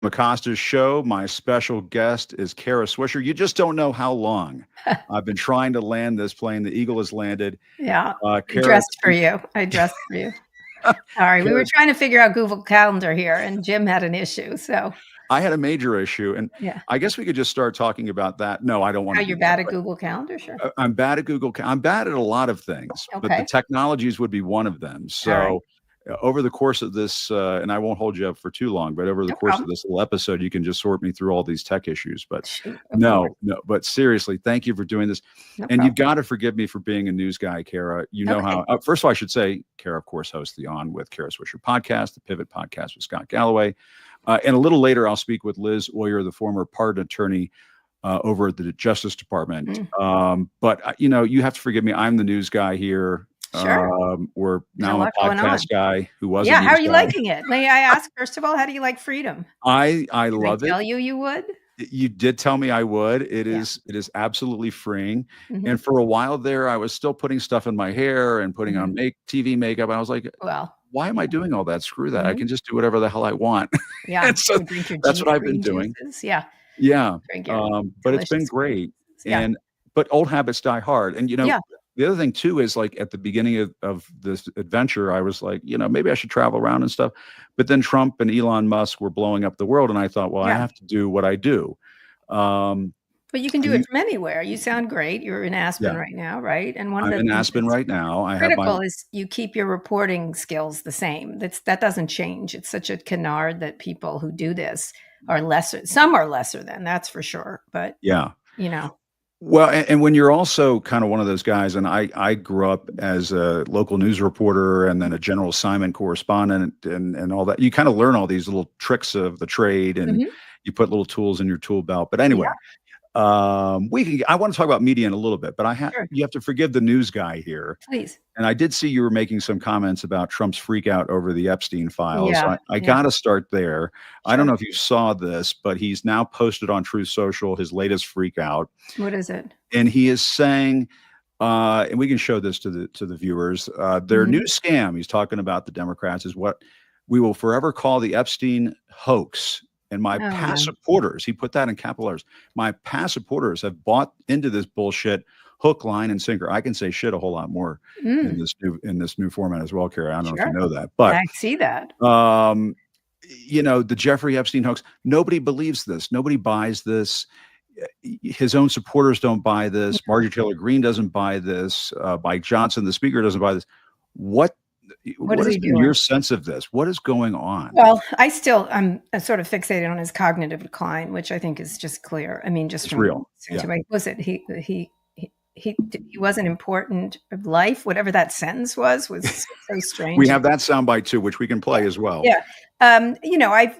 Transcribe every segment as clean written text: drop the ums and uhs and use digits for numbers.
Acosta's show. My special guest is Kara Swisher. You just don't know how long I've been trying to land this plane. The Eagle has landed. Yeah, I dressed for you. Sorry, we were trying to figure out Google Calendar here, and Jim had an issue. So I had a major issue, and I guess we could just start talking about that. No, I don't want to. You're bad at Google Calendar, sure. I'm bad at Google. I'm bad at a lot of things, but the technologies would be one of them. So over the course of this, and I won't hold you up for too long, but over the course of this little episode, you can just sort me through all these tech issues. But but seriously, thank you for doing this. And you've got to forgive me for being a news guy, Kara. You know how, first of all, I should say, Kara, of course, hosts the On with Kara Swisher podcast, the Pivot podcast with Scott Galloway. And a little later, I'll speak with Liz Oyer, the former pardon attorney over at the Justice Department. But, you have to forgive me. I'm the news guy here. Sure. Now I'm a podcast guy who was. Yeah. How are you liking it? May I ask, first of all, how do you like freedom? I love it. Tell you would? You did tell me I would. It is absolutely freeing. And for a while there, I was still putting stuff in my hair and putting on TV makeup. I was like, well, why am I doing all that? Screw that. I can just do whatever the hell I want. Yeah. So that's what I've been doing. Yeah. Yeah. But it's been great. But old habits die hard. And, the other thing, too, is like at the beginning of this adventure, I was like, maybe I should travel around and stuff. But then Trump and Elon Musk were blowing up the world. And I thought, well, I have to do what I do. But you can do it from anywhere. You sound great. You're in Aspen right now, right? And I'm in Aspen right now. Critical is you keep your reporting skills the same. That doesn't change. It's such a canard that people who do this are lesser. Some are lesser than, that's for sure. But, Well, and when you're also kind of one of those guys, and I grew up as a local news reporter and then a general assignment correspondent and all that, you kind of learn all these little tricks of the trade and you put little tools in your tool belt. But anyway, I want to talk about media in a little bit, but you have to forgive the news guy here. Please. And I did see you were making some comments about Trump's freak out over the Epstein files. So I got to start there. Sure. I don't know if you saw this, but he's now posted on Truth Social his latest freak out. What is it? And he is saying, and we can show this to the viewers, their new scam, he's talking about the Democrats, is what we will forever call the Epstein hoax. And my past supporters, he put that in capital letters, my past supporters have bought into this bullshit hook, line, and sinker. I can say shit a whole lot more in this new format as well, Kara. I don't know if you know that, but I see that. The Jeffrey Epstein hoax. Nobody believes this. Nobody buys this. His own supporters don't buy this. Marjorie Taylor Greene doesn't buy this. Mike Johnson, the speaker, doesn't buy this. What is your sense of this? What is going on? Well, I'm sort of fixated on his cognitive decline, which I think is just clear. I mean, just it's real. Was it he wasn't important of life? Whatever that sentence was so strange. We have that soundbite too, which we can play as well. Yeah. He's like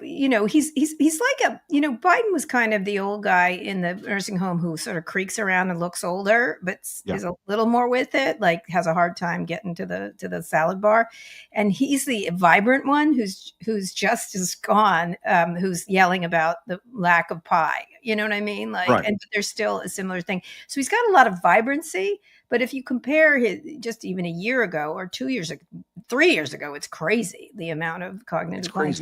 Biden was kind of the old guy in the nursing home who sort of creaks around and looks older, but is a little more with it, like has a hard time getting to the salad bar. And he's the vibrant one who's just as gone, who's yelling about the lack of pie. You know what I mean? And there's still a similar thing. So he's got a lot of vibrancy. But if you compare just even a year ago or 2 years ago, 3 years ago, it's crazy, the amount of cognitive decline.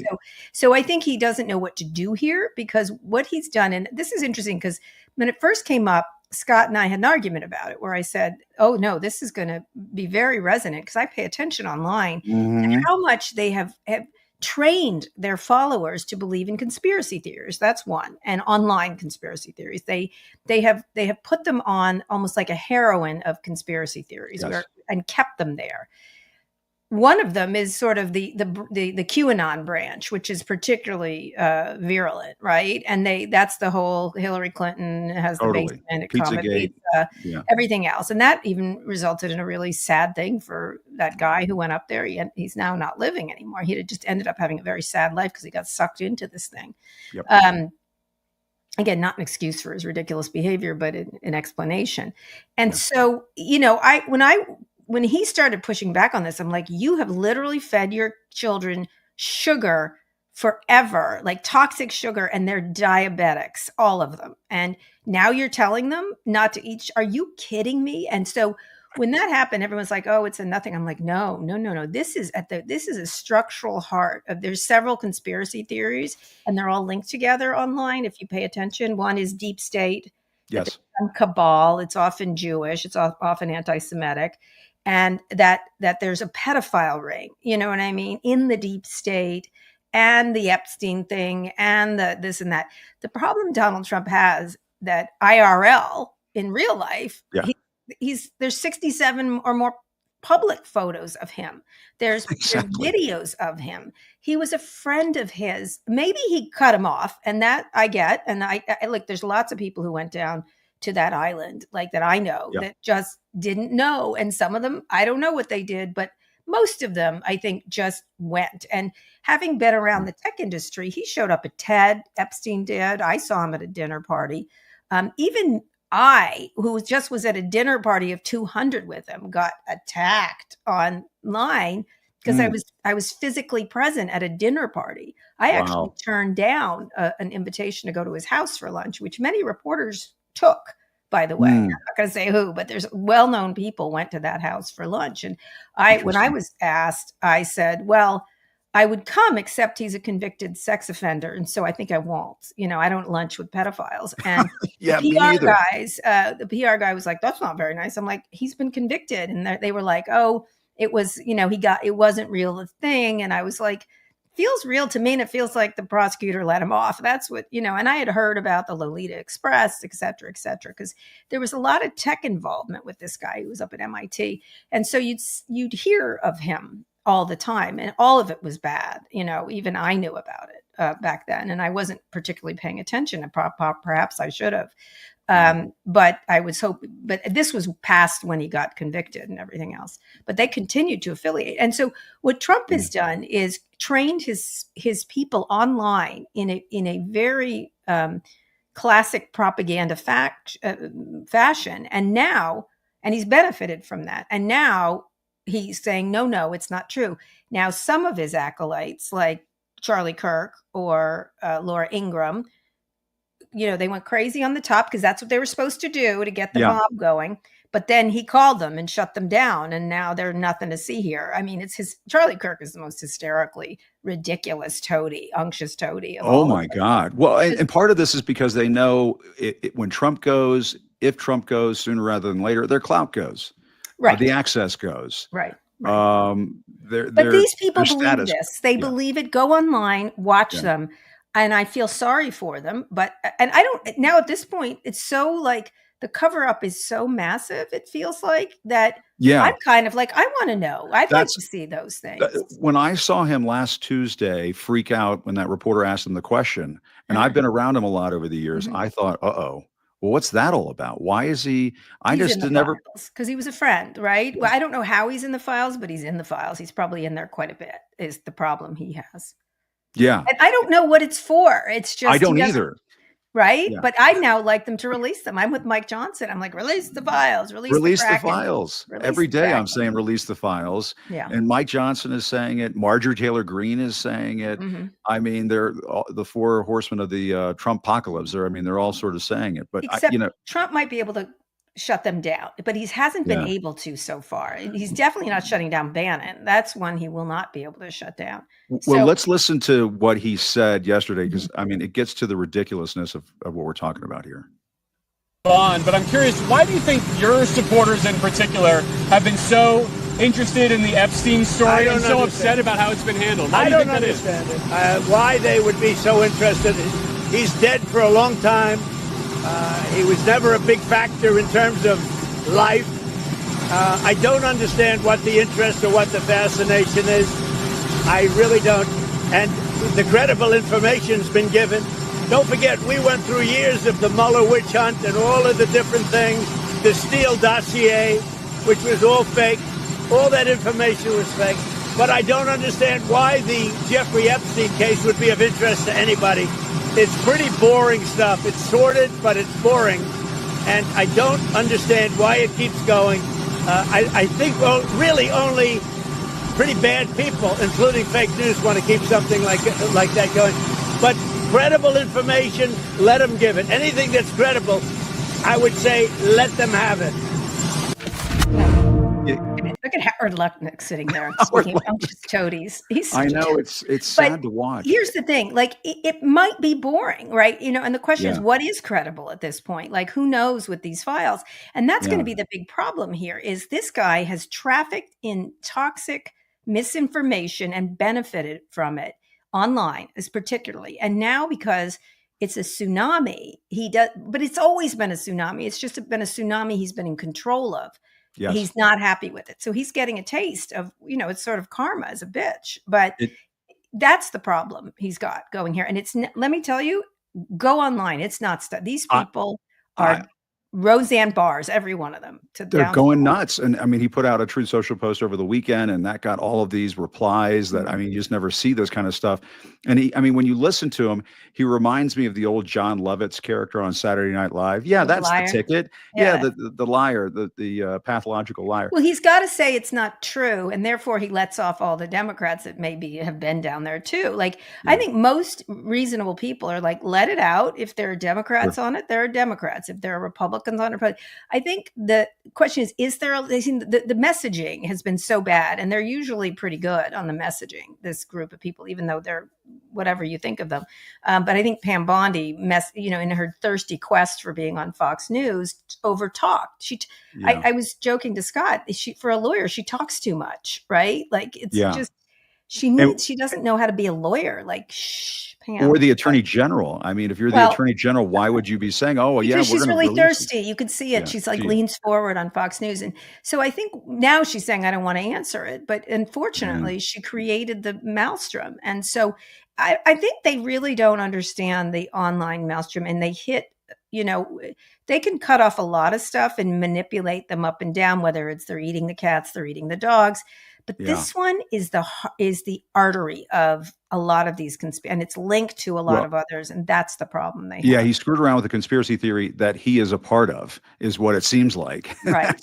So I think he doesn't know what to do here, because what he's done, and this is interesting because when it first came up, Scott and I had an argument about it where I said, oh, no, this is going to be very resonant because I pay attention online and how much they have trained their followers to believe in conspiracy theories. That's one. And online conspiracy theories. They have put them on almost like a heroin of conspiracy theories and kept them there. One of them is sort of the QAnon branch, which is particularly virulent, right? And that's the whole Hillary Clinton has the basement, Pizza, everything else, and that even resulted in a really sad thing for that guy who went up there. He's now not living anymore. He had just ended up having a very sad life because he got sucked into this thing. Yep. Again, not an excuse for his ridiculous behavior, but an explanation. And so, when he started pushing back on this, I'm like, you have literally fed your children sugar forever, like toxic sugar, and they're diabetics, all of them. And now you're telling them not to eat. Are you kidding me? And so when that happened, everyone's like, "Oh, it's a nothing." I'm like, "No, no, no, no. This is a structural heart of." There's several conspiracy theories, and they're all linked together online. If you pay attention, one is deep state, that Yes. there's some cabal. It's often Jewish. It's often anti-Semitic, and that there's a pedophile ring. You know what I mean? In the deep state, and the Epstein thing, and the this and that. The problem Donald Trump has that IRL in real life. Yeah. There's 67 or more public photos of him. There's Exactly. videos of him. He was a friend of his. Maybe he cut him off, and that I get. And I look, there's lots of people who went down to that island, like that I know, Yeah. that just didn't know. And some of them, I don't know what they did, but most of them, I think, just went. And having been around the tech industry, he showed up at TED. Epstein did. I saw him at a dinner party. Even I, who just was at a dinner party of 200 with him, got attacked online because I was physically present at a dinner party. I actually turned down an invitation to go to his house for lunch, which many reporters took, by the way. I'm not going to say who, but there's well-known people went to that house for lunch. And when I was asked, I said, well, I would come, except he's a convicted sex offender. And so I think I won't. I don't lunch with pedophiles. And yeah, the PR guy was like, that's not very nice. I'm like, he's been convicted. And they were like, oh, it was, it wasn't real a thing. And I was like, feels real to me. And it feels like the prosecutor let him off. That's what, and I had heard about the Lolita Express, et cetera, because there was a lot of tech involvement with this guy who was up at MIT. And so you'd hear of him all the time, and all of it was bad. Even I knew about it back then, and I wasn't particularly paying attention. And perhaps I should have, but I was hoping. But this was past when he got convicted and everything else. But they continued to affiliate, and so what Trump has done is trained his people online in a very classic propaganda fashion, and he's benefited from that, and now he's saying, no, it's not true. Now, some of his acolytes, like Charlie Kirk or Laura Ingraham, they went crazy on the top because that's what they were supposed to do to get the bomb going. But then he called them and shut them down, and now they're nothing to see here. I mean, Charlie Kirk is the most hysterically ridiculous unctuous toady. Oh my God! Well, and part of this is because they know when Trump goes, if Trump goes sooner rather than later, their clout goes. Right. The access goes. Right. But these people believe this. They believe it. Go online, watch them. And I feel sorry for them. And I don't, now at this point, it's so like the cover up is so massive. It feels like that. Yeah. I'm kind of like, I want to know. I'd like to see those things. When I saw him last Tuesday freak out when that reporter asked him the question, and I've been around him a lot over the years, I thought, well, what's that all about? Why is he? Because he was a friend, right? Well, I don't know how he's in the files, but he's in the files. He's probably in there quite a bit. Is the problem he has? Yeah, and I don't know what it's for. It's just I don't either. Right, but I now like them to release them. I'm with Mike Johnson. I'm like, release the files, release the files. Every day I'm saying release the files. Yeah, and Mike Johnson is saying it. Marjorie Taylor Greene is saying it. I mean, they're the four horsemen of the Trump apocalypse. They're all sort of saying it. But except Trump might be able to shut them down, but he hasn't been able to so far. He's definitely not shutting down Bannon. That's one he will not be able to shut down. Well, let's listen to what he said yesterday, because it gets to the ridiculousness of what we're talking about here. But I'm curious, why do you think your supporters in particular have been so interested in the Epstein story and so upset about how it's been handled? I don't understand it. Why they would be so interested. He's dead for a long time. He was never a big factor in terms of life. I don't understand what the interest or what the fascination is. I really don't. And the credible information's been given. Don't forget, we went through years of the Mueller witch hunt and all of the different things, the Steele dossier, which was all fake. All that information was fake. But I don't understand why the Jeffrey Epstein case would be of interest to anybody. It's pretty boring stuff. It's sordid, but it's boring. And I don't understand why it keeps going. I think really only pretty bad people, including fake news, want to keep something like that going. But credible information, let them give it. Anything that's credible, I would say let them have it. Look at Howard Lutnick sitting there speaking of unctuous toadies. I know it's sad to watch. Here's the thing, like it might be boring, right? And the question is, what is credible at this point? Like, who knows with these files? And that's going to be the big problem here is this guy has trafficked in toxic misinformation and benefited from it online, as particularly. And now because it's a tsunami, but it's always been a tsunami. It's just been a tsunami he's been in control of. Yes. He's not happy with it. So he's getting a taste of, it's sort of karma as a bitch. But that's the problem he's got going here. And let me tell you, go online. It's not stuff. These people are Roseanne bars, every one of them. They're going nuts. And I mean, he put out a Truth Social post over the weekend, and that got all of these replies that, I mean, you just never see this kind of stuff. And when you listen to him, he reminds me of the old John Lovitz character on Saturday Night Live. Yeah, that's the ticket. Yeah, the liar, the pathological liar. Well, he's got to say it's not true. And therefore he lets off all the Democrats that maybe have been down there too. Like, I think most reasonable people are like, let it out. If there are Democrats on it, there are Democrats. If there are Republicans on it, I think the question is there the messaging has been so bad, and they're usually pretty good on the messaging, this group of people, even though they're whatever you think of them. But I think Pam Bondi, in her thirsty quest for being on Fox News, overtalked. I was joking to Scott, for a lawyer, she talks too much, right? Like it's just, she doesn't know how to be a lawyer. Like, shh, Pam. Or the attorney general. I mean, if you're the attorney general, why would you be saying, "Oh, well, yeah, she's really thirsty"? You could see it. Yeah, she's like leans forward on Fox News, and so I think now she's saying, "I don't want to answer it." But unfortunately, she created the maelstrom, and so I think they really don't understand the online maelstrom, and they hit. They can cut off a lot of stuff and manipulate them up and down. Whether it's they're eating the cats, they're eating the dogs. But this one is the artery of a lot of these and it's linked to a lot of others, and that's the problem they have. Yeah, he screwed around with a conspiracy theory that he is a part of, is what it seems like. Right.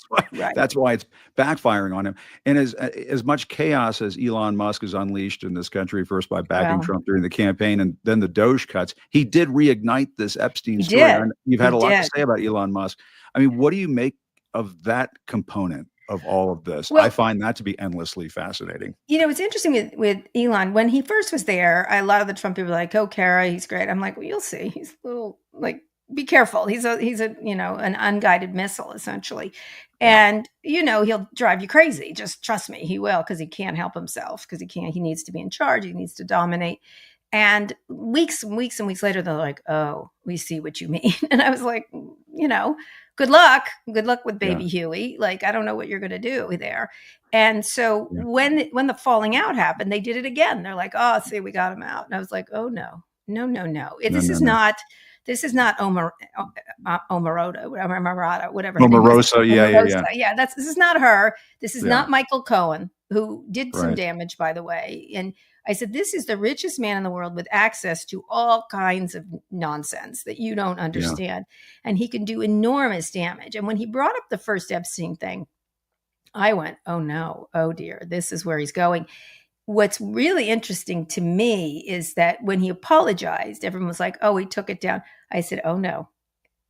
That's why it's backfiring on him. And as much chaos as Elon Musk has unleashed in this country, first by backing Trump during the campaign, and then the Doge cuts, he did reignite this Epstein story. And you've had a lot to say about Elon Musk. I mean, what do you make of that component of all of this? I find that to be endlessly fascinating. It's interesting with Elon. When he first was there, a lot of the Trump people were like, "Oh, Kara, he's great." I'm like, well, you'll see. He's a little be careful. He's a an unguided missile essentially. And, he'll drive you crazy. Just trust me, he will, because he can't help himself, because he needs to be in charge. He needs to dominate. And weeks and weeks and weeks later, they're like, "Oh, we see what you mean." And I was like, good luck with baby Huey. Like, I don't know what you're going to do there. And so when the falling out happened, they did it again. They're like, "Oh, see, we got him out." And I was like, "Oh, no. This is not Omarosa, whatever. Omarosa, yeah. Yeah, this is not her. This is not Michael Cohen, who did some damage, by the way. And I said, this is the richest man in the world with access to all kinds of nonsense that you don't understand. And he can do enormous damage. And when he brought up the first Epstein thing, I went, "Oh no, oh dear, this is where he's going." What's really interesting to me is that when he apologized, everyone was like, "Oh, he took it down." I said, "Oh no,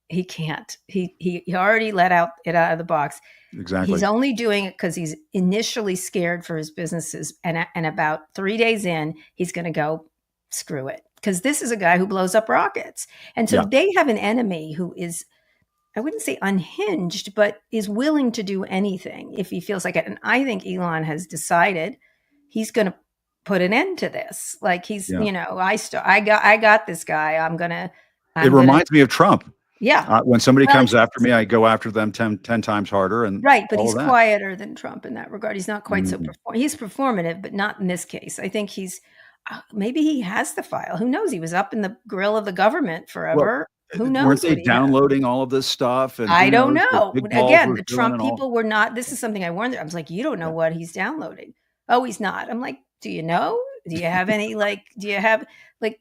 he can't. He already let it out of the box." Exactly. He's only doing it because he's initially scared for his businesses. And about 3 days in, he's going to go, screw it. Because this is a guy who blows up rockets. And so they have an enemy who is, I wouldn't say unhinged, but is willing to do anything if he feels like it. And I think Elon has decided he's going to put an end to this. Like he's, I got this guy. It reminds me of Trump. Yeah. When somebody comes after me, I go after them 10 times harder. And but he's quieter than Trump in that regard. He's not quite so he's performative, but not in this case. I think maybe he has the file. Who knows? He was up in the grill of the government forever. Who knows? Weren't they downloading all of this stuff? And I don't know. Again, the Trump people were not. This is something I warned them. I was like, you don't know what he's downloading. Oh, he's not. I'm like, do you know? Do you have any,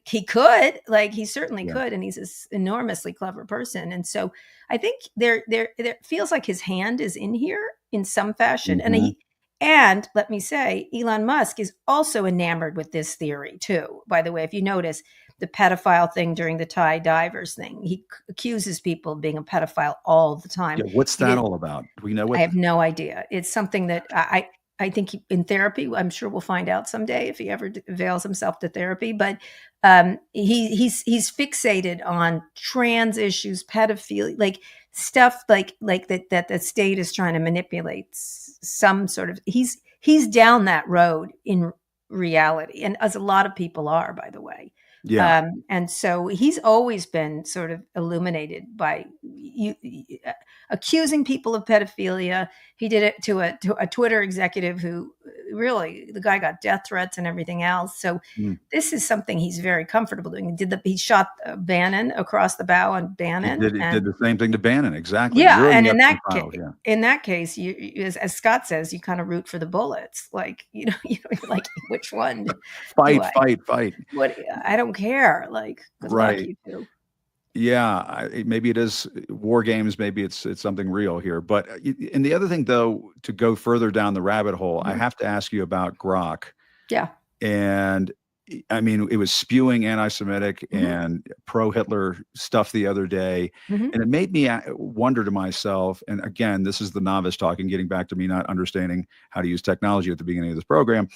he could, he certainly could. And he's this enormously clever person. And so I think there feels like his hand is in here in some fashion. And let me say, Elon Musk is also enamored with this theory too. By the way, if you notice, the pedophile thing during the Thai divers thing. He accuses people of being a pedophile all the time. Yeah, what's that all about? Do we know what? I have no idea. It's something that I think in therapy, I'm sure we'll find out someday if he ever avails himself to therapy. But he's fixated on trans issues, pedophilia, like stuff like that the state is trying to manipulate some sort of. He's down that road in reality, and as a lot of people are, by the way. Yeah. And so he's always been sort of illuminated by accusing people of pedophilia. He did it to a Twitter executive who really, the guy got death threats and everything else. So this is something he's very comfortable doing. He shot Bannon across the bow on Bannon. He did the same thing to Bannon. Exactly. Yeah. And in that case, you, as Scott says, you kind of root for the bullets. Like, you're like, which one? Fight. What? I don't care. Like, right. You do. Yeah, maybe it is war games. Maybe it's something real here. But and the other thing, though, to go further down the rabbit hole, I have to ask you about Grok. Yeah. And I mean, it was spewing anti-Semitic and pro-Hitler stuff the other day, and it made me wonder to myself. And again, this is the novice talking, getting back to me not understanding how to use technology at the beginning of this program.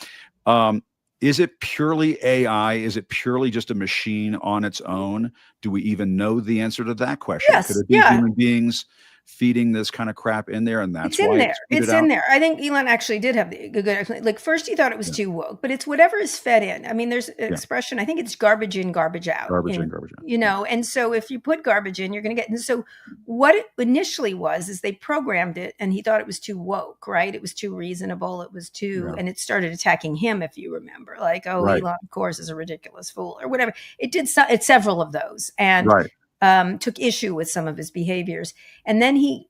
Is it purely AI? Is it purely just a machine on its own? Do we even know the answer to that question? Yes, could it be human beings feeding this kind of crap in there, and that's it's why in there. It's in there. I think Elon actually did have a good explanation. Like, first he thought it was too woke, but it's whatever is fed in. I mean, there's an expression. I think it's garbage in, garbage out. Garbage in, garbage out. And so if you put garbage in, you're going to get. And so what it initially was is they programmed it, and he thought it was too woke, right? It was too reasonable. It was too, and it started attacking him, if you remember, like, Elon, of course, is a ridiculous fool or whatever. It did several of those, and took issue with some of his behaviors, and then he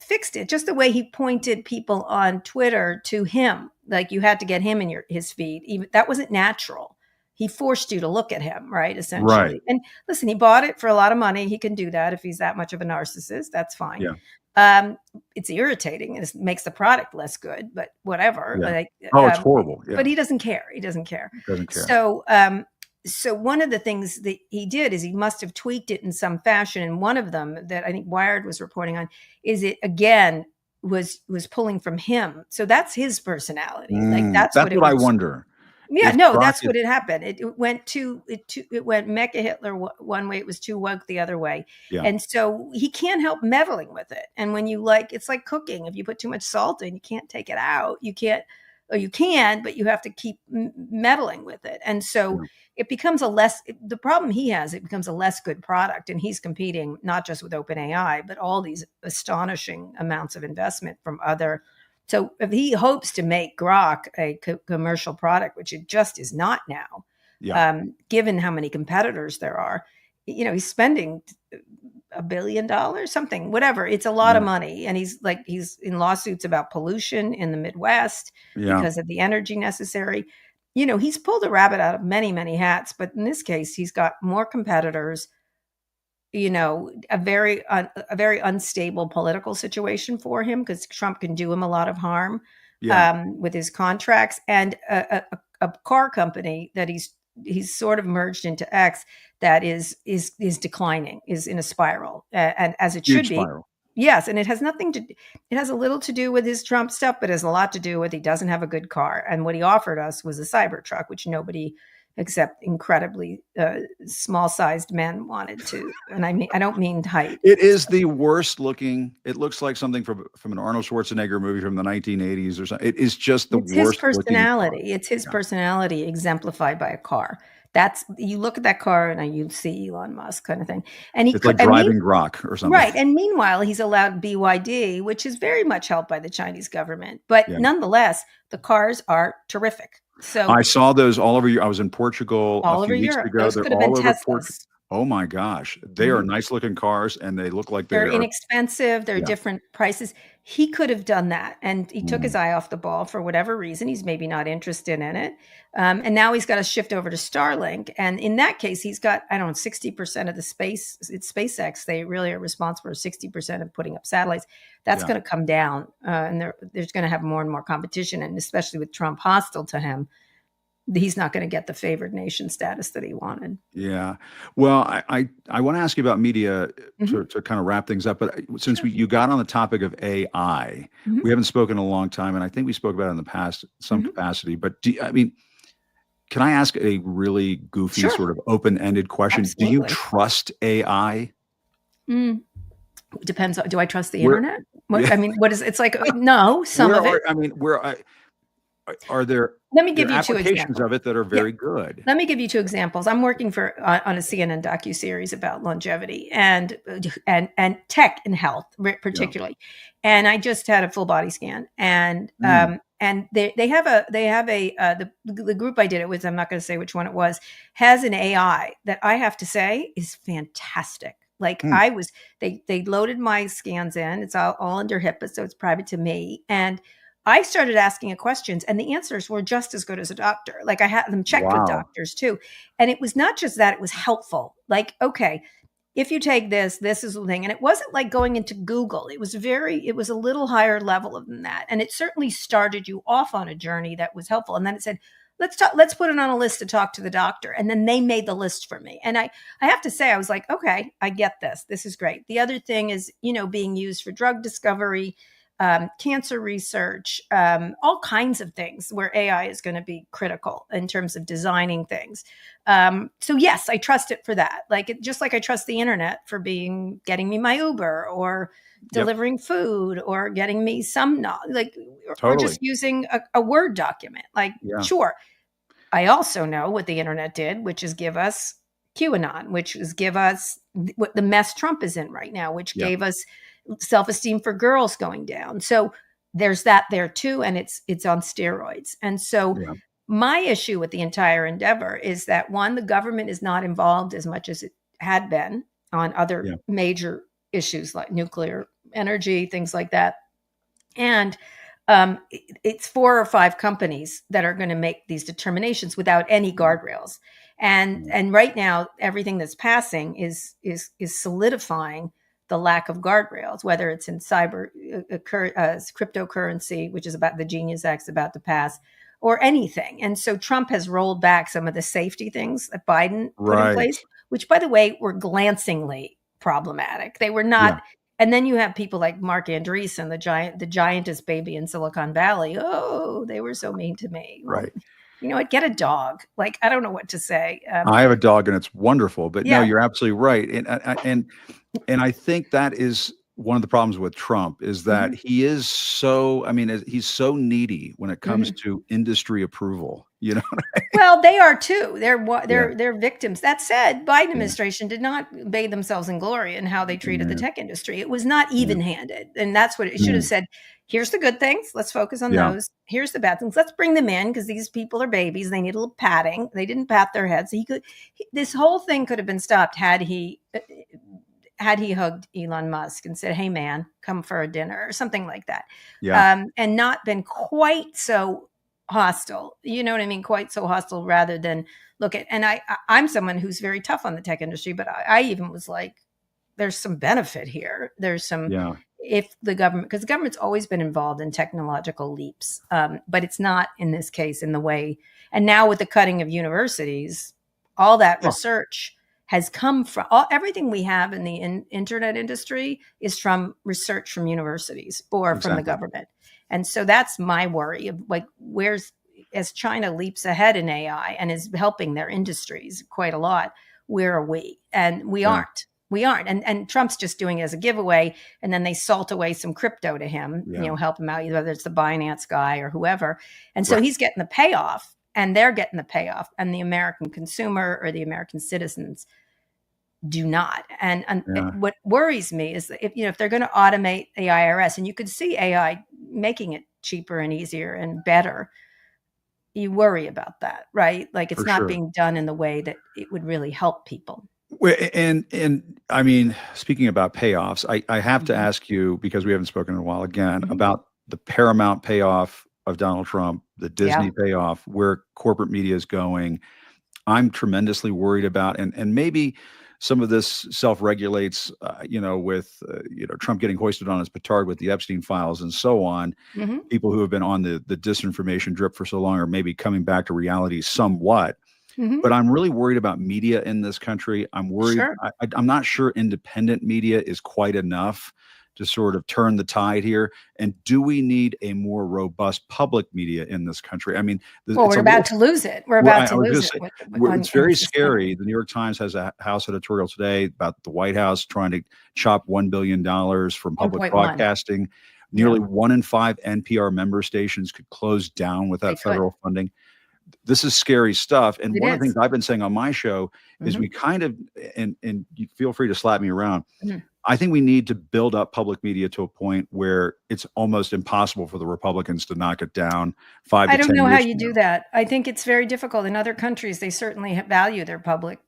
fixed it just the way he pointed people on Twitter to him. Like, you had to get him in his feed. Even that wasn't natural. He forced you to look at him, right? Essentially. Right. And listen, he bought it for a lot of money. He can do that if he's that much of a narcissist. That's fine. Yeah. It's irritating. It makes the product less good, but whatever. Yeah. Like, it's horrible. Yeah. But he doesn't care. He doesn't care. So one of the things that he did is he must have tweaked it in some fashion. And one of them that I think Wired was reporting on is it again was pulling from him. So that's his personality. Like that's what I wonder. Yeah, no, that's what it happened. It went Mecha Hitler one way. It was too woke the other way. Yeah. And so he can't help meddling with it. And when you it's like cooking. If you put too much salt in, you can't take it out. You can't, or you can, but you have to keep meddling with it. And so it becomes the problem he has, it becomes a less good product. And he's competing not just with OpenAI, but all these astonishing amounts of investment from other. So if he hopes to make Grok a commercial product, which it just is not now, given how many competitors there are, he's spending $1 billion, something, whatever. It's a lot of money. And he's in lawsuits about pollution in the Midwest because of the energy necessary. He's pulled a rabbit out of many, many hats, but in this case, he's got more competitors, a very unstable political situation for him because Trump can do him a lot of harm with his contracts, and a car company that he's sort of merged into X that is declining, is in a spiral, and as it should be. Spiral. Yes, and it has a little to do with his Trump stuff, but it has a lot to do with he doesn't have a good car. And what he offered us was a Cybertruck, which nobody except incredibly small-sized men wanted to. And I don't mean height. It is the worst looking. It looks like something from an Arnold Schwarzenegger movie from the 1980s or something. It is just the worst. His personality. It's his personality exemplified by a car. You look at that car and you see Elon Musk kind of thing. And it's like driving Grok or something. Right. And meanwhile, he's allowed BYD, which is very much helped by the Chinese government. But nonetheless, the cars are terrific. So I saw those all over Europe. I was in Portugal all over Europe. Those could have been Teslas. Oh my gosh. They are nice looking cars, and they look like they're inexpensive. They're different prices. He could have done that, and he took his eye off the ball for whatever reason. He's maybe not interested in it. And now he's got to shift over to Starlink. And in that case, he's got, 60% of the space. It's SpaceX. They really are responsible for 60% of putting up satellites. That's going to come down. And there's going to have more and more competition. And especially with Trump hostile to him, he's not going to get the favored nation status that he wanted. Yeah. Well, I want to ask you about media to kind of wrap things up. But since you got on the topic of AI, we haven't spoken in a long time, and I think we spoke about it in the past, some capacity. But can I ask a really goofy sort of open-ended question? Absolutely. Do you trust AI? Depends. Do I trust the internet? I mean, what is it's like? No, some of it. Are there? Let me give you two applications of it that are very good. Let me give you two examples. I'm working on a CNN docuseries about longevity and tech and health, particularly. Yeah. And I just had a full body scan, and they have the group I did it with, I'm not going to say which one it was, has an AI that I have to say is fantastic. Like they loaded my scans in. It's all under HIPAA, so it's private to me. And I started asking questions, and the answers were just as good as a doctor. Like I had them checked with doctors too. And it was not just that, it was helpful. Like, okay, if you take this is the thing. And it wasn't like going into Google. It was a little higher level than that. And it certainly started you off on a journey that was helpful. And then it said, let's put it on a list to talk to the doctor. And then they made the list for me. And I have to say, I was like, okay, I get this. This is great. The other thing is, being used for drug discovery, cancer research, all kinds of things where AI is going to be critical in terms of designing things. So yes, I trust it for that. Just like I trust the internet for getting me my Uber or delivering food or getting me some or just using a Word document. Sure. I also know what the internet did, which is give us QAnon, which is give us what the mess Trump is in right now, which gave us self-esteem for girls going down. So there's that there too. And it's on steroids. And so my issue with the entire endeavor is that one, the government is not involved as much as it had been on other major issues like nuclear energy, things like that. And it's 4 or 5 companies that are going to make these determinations without any guardrails. And right now, everything that's passing is solidifying the lack of guardrails, whether it's in cryptocurrency, which is about the Genius Act's about to pass, or anything. And so Trump has rolled back some of the safety things that Biden put in place, which, by the way, were glancingly problematic. They were not. Yeah. And then you have people like Mark Andreessen, the giantest baby in Silicon Valley. Oh, they were so mean to me. Right. You know what? Get a dog. I don't know what to say. I have a dog and it's wonderful, but no, you're absolutely right. And I think that is one of the problems with Trump is that he is so, he's so needy when it comes to industry approval, Well, they are too. They're victims. That said, Biden administration did not bathe themselves in glory in how they treated the tech industry. It was not even-handed. And that's what it should have said. Here's the good things. Let's focus on those. Here's the bad things. Let's bring them in because these people are babies. They need a little patting. They didn't pat their heads. This whole thing could have been stopped had he hugged Elon Musk and said, "Hey man, come for a dinner," or something like that. And not been quite so hostile. You know what I mean? Quite so hostile rather than look at, and I'm someone who's very tough on the tech industry, but I even was like, there's some benefit here. There's some, if the government, because the government's always been involved in technological leaps, but it's not in this case in the way, and now with the cutting of universities, all that research has come from, everything we have in the internet industry is from research from universities or from the government. And so that's my worry of as China leaps ahead in AI and is helping their industries quite a lot, where are we? And we aren't. We aren't. And Trump's just doing it as a giveaway. And then they salt away some crypto to him, help him out, whether it's the Binance guy or whoever. And so he's getting the payoff and they're getting the payoff. And the American consumer or the American citizens do not. And what worries me is that if they're going to automate the IRS, and you could see AI making it cheaper and easier and better, you worry about that, right? Like it's not being done in the way that it would really help people. And speaking about payoffs, I have to ask you, because we haven't spoken in a while again, about the Paramount payoff of Donald Trump, the Disney payoff, where corporate media is going. I'm tremendously worried about, and maybe some of this self-regulates, with, Trump getting hoisted on his petard with the Epstein files and so on. Mm-hmm. People who have been on the disinformation drip for so long are maybe coming back to reality somewhat. Mm-hmm. But I'm really worried about media in this country. I'm worried. Sure. I'm not sure independent media is quite enough to sort of turn the tide here. And do we need a more robust public media in this country? I mean, we're about to lose it. We're about to lose it. It's very scary. The New York Times has a House editorial today about the White House trying to chop $1 billion from public broadcasting. Nearly 1 in 5 NPR member stations could close down without federal funding. This is scary stuff. And one of the things I've been saying on my show is we kind of, and you feel free to slap me around. Mm-hmm. I think we need to build up public media to a point where it's almost impossible for the Republicans to knock it down 5 to 10 years. I don't know how you do that. I think it's very difficult. In other countries, they certainly value their public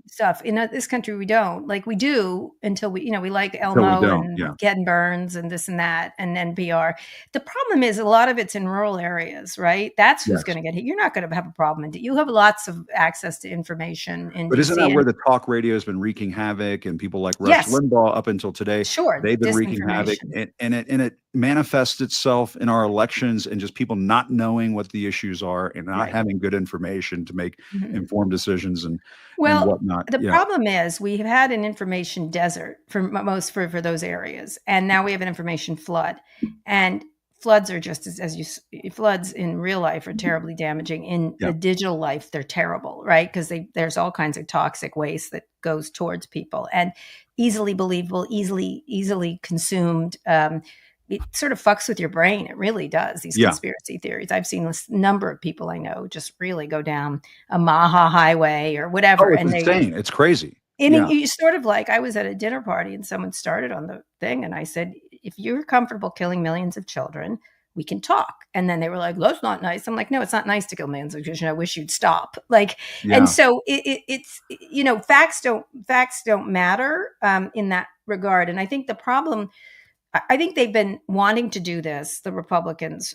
stuff. In this country, we don't. Like we do until we like Elmo and Ken Burns and this and that and NPR. The problem is a lot of it's in rural areas, right? That's who's going to get hit. You're not going to have a problem. You have lots of access to information. But isn't that where the talk radio has been wreaking havoc and people like Rush Limbaugh up until today? Sure, they've been wreaking havoc, and it manifests itself in our elections and just people not knowing what the issues are and not having good information to make informed decisions and whatnot. The problem is we have had an information desert for those areas, and now we have an information flood. And floods are just floods in real life are terribly damaging. In the digital life, they're terrible, right? Because there's all kinds of toxic waste that goes towards people and easily believable, easily consumed. It sort of fucks with your brain. It really does. These conspiracy theories. I've seen a number of people I know just really go down a Maha highway or whatever. It's insane. It's crazy. And you sort of like, I was at a dinner party and someone started on the thing. And I said, if you're comfortable killing millions of children, we can talk. And then they were like, that's not nice. I'm like, no, it's not nice to kill millions of children. I wish you'd stop. And so it's, facts don't matter in that regard. And I think the problem, I think they've been wanting to do this, the Republicans,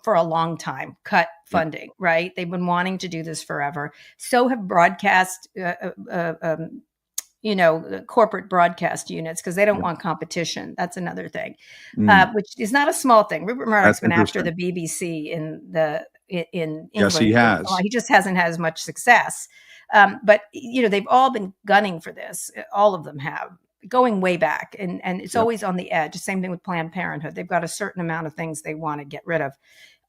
for a long time, cut funding, right? They've been wanting to do this forever. So have broadcast, corporate broadcast units, because they don't want competition. That's another thing, which is not a small thing. Rupert Murdoch's been after the BBC in England. Yes, he has. He just hasn't had as much success. But they've all been gunning for this. All of them have. Going way back, and it's always on the edge. Same thing with Planned Parenthood. They've got a certain amount of things they want to get rid of.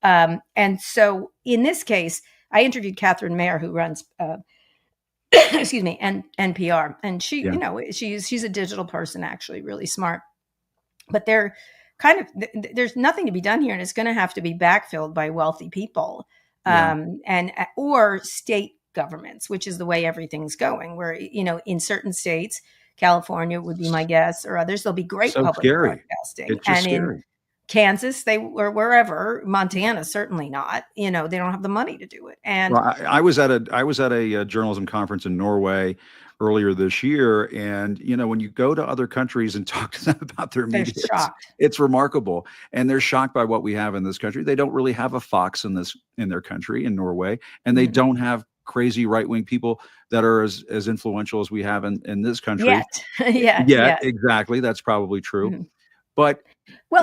And so in this case, I interviewed Catherine Mayer, who runs, NPR. And she, she's a digital person, actually, really smart. But there's nothing to be done here, and it's going to have to be backfilled by wealthy people or state governments, which is the way everything's going, where, in certain states, California would be my guess, or others, there'll be great public broadcasting. And in Kansas, or wherever, Montana, certainly not. They don't have the money to do it. And I was at a journalism conference in Norway earlier this year, and when you go to other countries and talk to them about their media, it's remarkable, and they're shocked by what we have in this country. They don't really have a Fox in their country, in Norway, and they don't have crazy right-wing people that are as influential as we have in this country. Yeah, exactly. That's probably true. Mm-hmm. But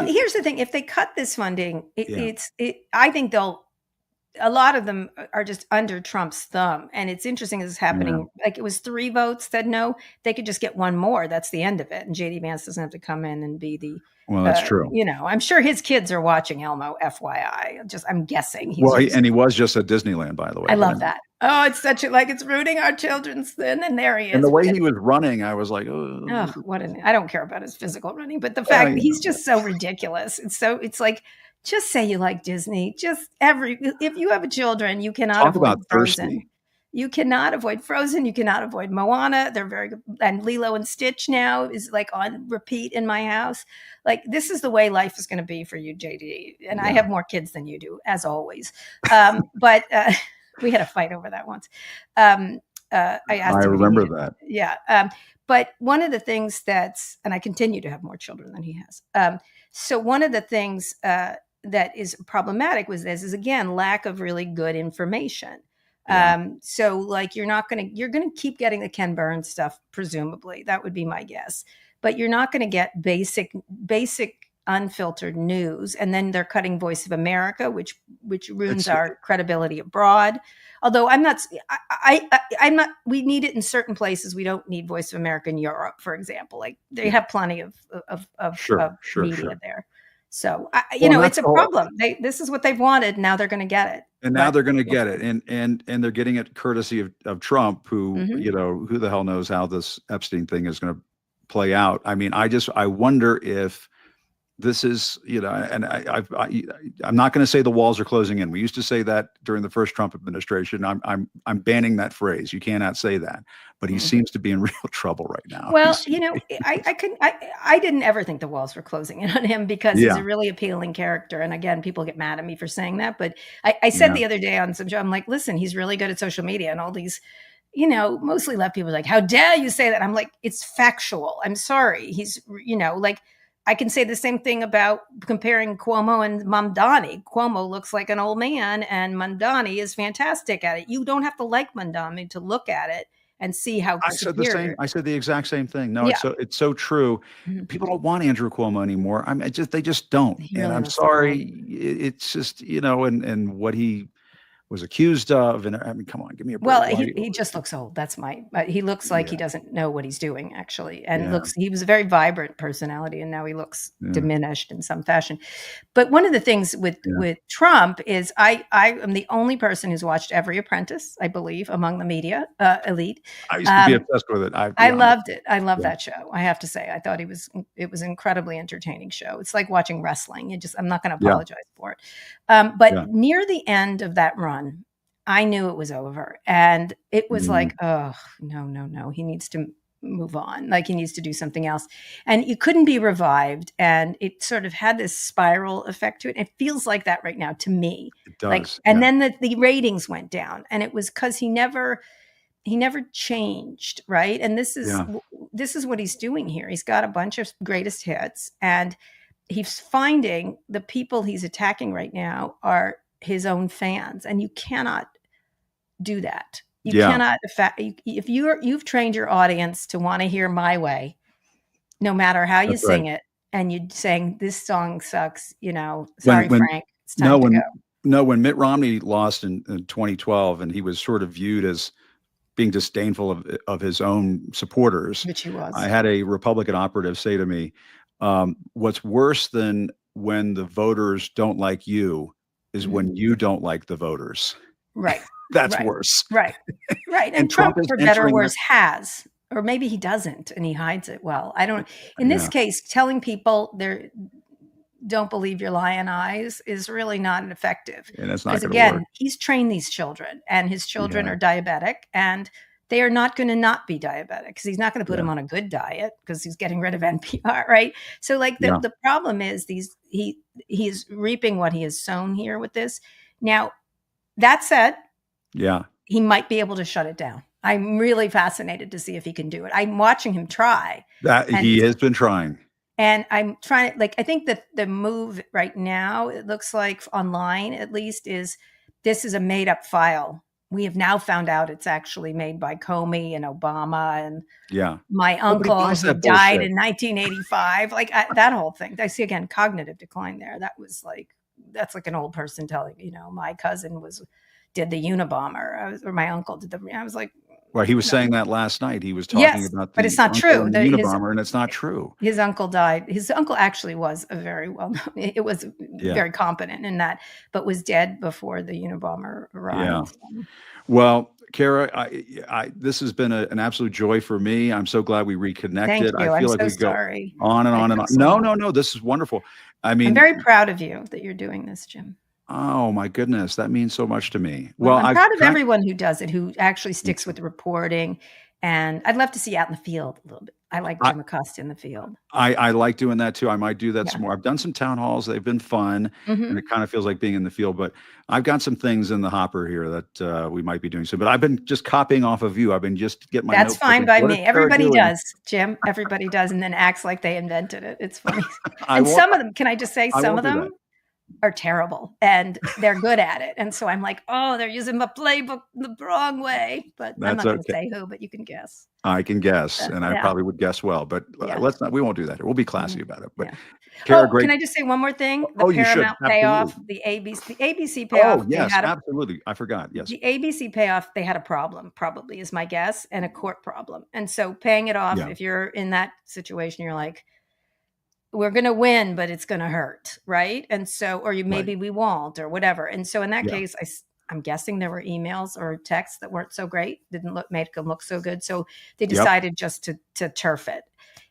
here's the thing: if they cut this funding, I think a lot of them are just under Trump's thumb. And it's interesting this is happening. Like it was 3 votes said no. They could just get 1 more. That's the end of it. And JD Vance doesn't have to come in and be the. Well, that's true. I'm sure his kids are watching Elmo, FYI. I'm guessing. He was just at Disneyland, by the way. I love that. Oh, it's it's ruining our children's sin. And there he is. And the way he was running, I was like, oh, I don't care about his physical running, but the fact that he's just so ridiculous. It's like, just say you like Disney. If you have children, you cannot avoid Frozen. Thirsty. You cannot avoid Frozen. You cannot avoid Moana. They're very good. And Lilo and Stitch now is on repeat in my house. This is the way life is going to be for you, JD. And I have more kids than you do, as always. But we had a fight over that once. I remember that. Yeah. But one of the things and I continue to have more children than he has. So one of the things that is problematic is again, lack of really good information. So like, you're going to keep getting the Ken Burns stuff, presumably. That would be my guess. But you're not going to get basic unfiltered news. And then they're cutting Voice of America, which ruins our credibility abroad. Although I'm not, we need it in certain places. We don't need Voice of America in Europe, for example. Like, they have plenty of media there. So, it's a problem. This is what they've wanted. Now they're going to get it. And now they're going to get it. And they're getting it courtesy of Trump, who, who the hell knows how this Epstein thing is going to play out. I mean, I wonder if this is, and I'm not going to say the walls are closing in. We used to say that during the first Trump administration. I'm banning that phrase. You cannot say that. But he seems to be in real trouble right now. Well, I didn't ever think the walls were closing in on him, because he's a really appealing character. And again, people get mad at me for saying that. But I said the other day on some show, I'm like, listen, he's really good at social media, and all these, mostly left people are like, how dare you say that? I'm like, it's factual. I'm sorry. He's, like, I can say the same thing about comparing Cuomo and Mamdani. Cuomo looks like an old man, and Mamdani is fantastic at it. You don't have to like Mamdani to look at it and see how superior. I said the exact same thing. No, it's so true. People don't want Andrew Cuomo anymore. They just don't. And I'm sorry. It's just, and what he was accused of. And I mean, come on, give me a break. Well, he just looks old. That's he looks like he doesn't know what he's doing, actually. And he was a very vibrant personality, and now he looks diminished in some fashion. But one of the things with Trump is I am the only person who's watched every Apprentice, I believe, among the media elite. I used to be obsessed with it. I loved it. I love that show. I have to say, I thought it was an incredibly entertaining show. It's like watching wrestling. I'm not going to apologize for it. But near the end of that run, I knew it was over, and it was like, oh, no, he needs to move on. Like, he needs to do something else, and you couldn't be revived. And it sort of had this spiral effect to it. It feels like that right now to me. It does. And then the ratings went down, and it was because he never changed. Right. And this is what he's doing here. He's got a bunch of greatest hits, and he's finding the people he's attacking right now are his own fans, and you cannot do that. You cannot, if you've trained your audience to want to hear My Way, no matter how you sing it, and you're saying this song sucks, sorry, Frank, it's time to go. No, when Mitt Romney lost in 2012, and he was sort of viewed as being disdainful of his own supporters, which he was. I had a Republican operative say to me, what's worse than when the voters don't like you is when you don't like the voters. Right. That's worse. Right. And Trump, for better or worse, has, or maybe he doesn't, and he hides it well. I don't. In this case, telling people they don't believe your lying eyes is really not effective. And it's not going to work. He's trained these children, and his children are diabetic, and they are not going to not be diabetic, because he's not going to put them on a good diet, because he's getting rid of NPR, right? So like the problem is he's reaping what he has sown here with this. Now, that said, he might be able to shut it down. I'm really fascinated to see if he can do it. I'm watching him try. He has been trying. And I'm trying to, I think that the move right now, it looks like online at least, this is a made up file. We have now found out it's actually made by Comey and Obama and my uncle who died in 1985. That whole thing. I see, again, cognitive decline there. That's like an old person telling, my cousin did the Unabomber, or my uncle did I was like, well, he was saying that last night. He was talking about but it's not true. The Unabomber, and it's not true. His uncle died. His uncle actually was a very well-known. It was very competent in that, but was dead before the Unabomber arrived. Yeah. Well, Kara, this has been an absolute joy for me. I'm so glad we reconnected. Thank you. I feel I'm like so we go sorry. on and on and on. No. This is wonderful. I mean, I'm very proud of you that you're doing this, Jim. Oh my goodness, that means so much to me. Well, I'm proud of everyone who does it, who actually sticks with the reporting. And I'd love to see you out in the field a little bit. I like Jim Acosta in the field. I like doing that too. I might do that some more. I've done some town halls. They've been fun. And it kind of feels like being in the field. But I've got some things in the hopper here that we might be doing soon. But I've been just copying off of you. I've been just getting my That's fine by me. Everybody does, Jim. Everybody does, and then acts like they invented it. It's funny. And some of them, can I just say, some of them are terrible and they're good at it. And so I'm like, oh, they're using my playbook the wrong way. But I'm not going to say who, but you can guess. I can guess, and I probably would guess well, but let's not. We won't do that. We'll be classy about it. But Kara, great. Can I just say one more thing? The Paramount payoff, the ABC payoff. Oh yes, absolutely. I forgot. Yes, the ABC payoff. They had a problem, probably is my guess, and a court problem. And so paying it off, if you're in that situation, you're like, we're going to win, but it's going to hurt, right? And so, or maybe we won't, or whatever. And so in that case, I'm guessing there were emails or texts that weren't so great, didn't make them look so good. So they decided just to turf it.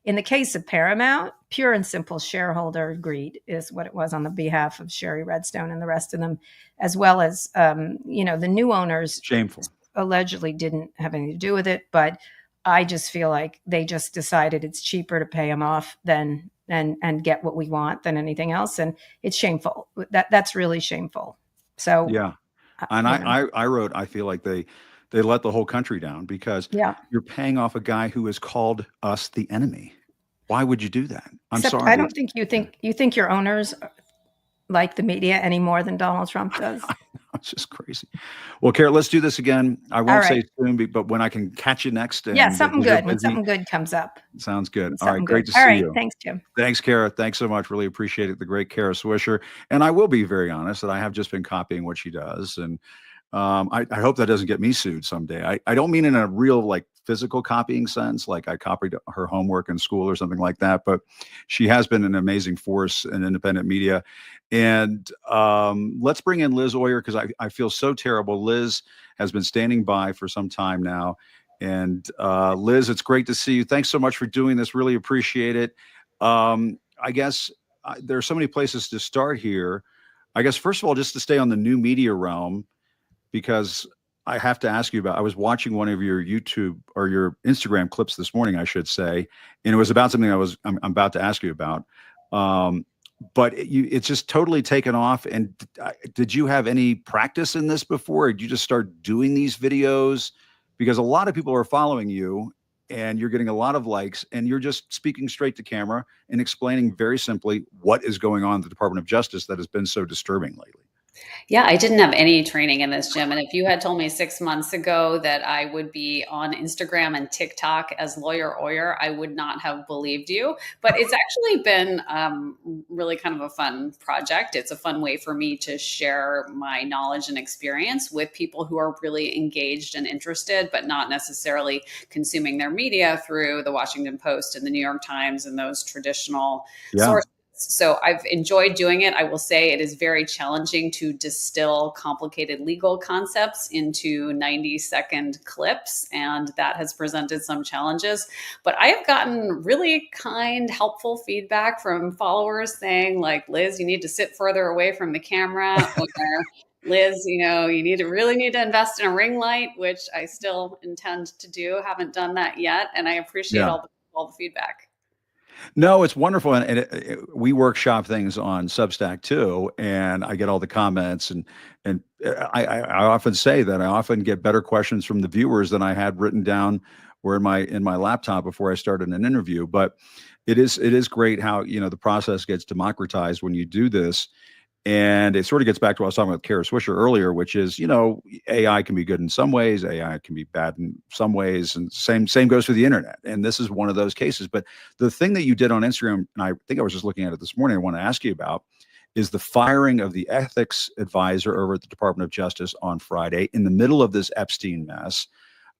In the case of Paramount, pure and simple shareholder greed is what it was on the behalf of Sherry Redstone and the rest of them, as well as, the new owners. Shameful. Allegedly didn't have anything to do with it, but I just feel like they just decided it's cheaper to pay them off than and get what we want than anything else. And it's shameful. That's really shameful. So yeah. And I wrote, I feel like they let the whole country down because you're paying off a guy who has called us the enemy. Why would you do that? Sorry. I don't think you think your owners like the media any more than Donald Trump does. It's just crazy. Well, Kara, let's do this again. I won't say soon, but when I can catch you next. Something good. When something good comes up. Sounds good. All right. Great to see you. Thanks, Jim. Thanks, Kara. Thanks so much. Really appreciate it. The great Kara Swisher. And I will be very honest that I have just been copying what she does. And I hope that doesn't get me sued someday. I don't mean in a real like physical copying sense, like I copied her homework in school or something like that. But she has been an amazing force in independent media. And let's bring in Liz Oyer because I feel so terrible. Liz has been standing by for some time now. And Liz, it's great to see you. Thanks so much for doing this. Really appreciate it. I guess there are so many places to start here. I guess, first of all, just to stay on the new media realm, because I have to ask you about, I was watching one of your YouTube or your Instagram clips this morning, I should say, and it was about something I'm about to ask you about. But it's just totally taken off. And did you have any practice in this before? Or did you just start doing these videos? Because a lot of people are following you and you're getting a lot of likes and you're just speaking straight to camera and explaining very simply what is going on in the Department of Justice that has been so disturbing lately. Yeah, I didn't have any training in this, Jim. And if you had told me 6 months ago that I would be on Instagram and TikTok as Lawyer Oyer, I would not have believed you. But it's actually been really kind of a fun project. It's a fun way for me to share my knowledge and experience with people who are really engaged and interested, but not necessarily consuming their media through the Washington Post and the New York Times and those traditional sources. So I've enjoyed doing it. I will say it is very challenging to distill complicated legal concepts into 90-second clips, and that has presented some challenges. But I have gotten really kind, helpful feedback from followers saying, like, Liz, you need to sit further away from the camera, or Liz, you really need to invest in a ring light, which I still intend to do. Haven't done that yet, and I appreciate all the feedback. No, it's wonderful. And we workshop things on Substack too. And I get all the comments and I often say that I often get better questions from the viewers than I had written down or in my laptop before I started an interview. But it is great how, the process gets democratized when you do this. And it sort of gets back to what I was talking about Kara Swisher earlier, which is, AI can be good in some ways, AI can be bad in some ways, and same goes for the internet. And this is one of those cases. But the thing that you did on Instagram, and I think I was just looking at it this morning, I want to ask you about, is the firing of the ethics advisor over at the Department of Justice on Friday in the middle of this Epstein mess.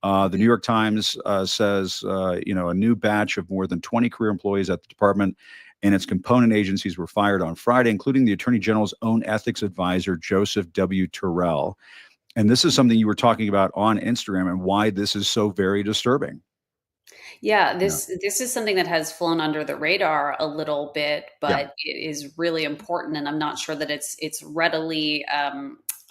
The New York Times says, a new batch of more than 20 career employees at the department and its component agencies were fired on Friday, including the Attorney General's own ethics advisor, Joseph W. Terrell. And this is something you were talking about on Instagram and why this is so very disturbing. Yeah, this is something that has flown under the radar a little bit, but it is really important. And I'm not sure that it's readily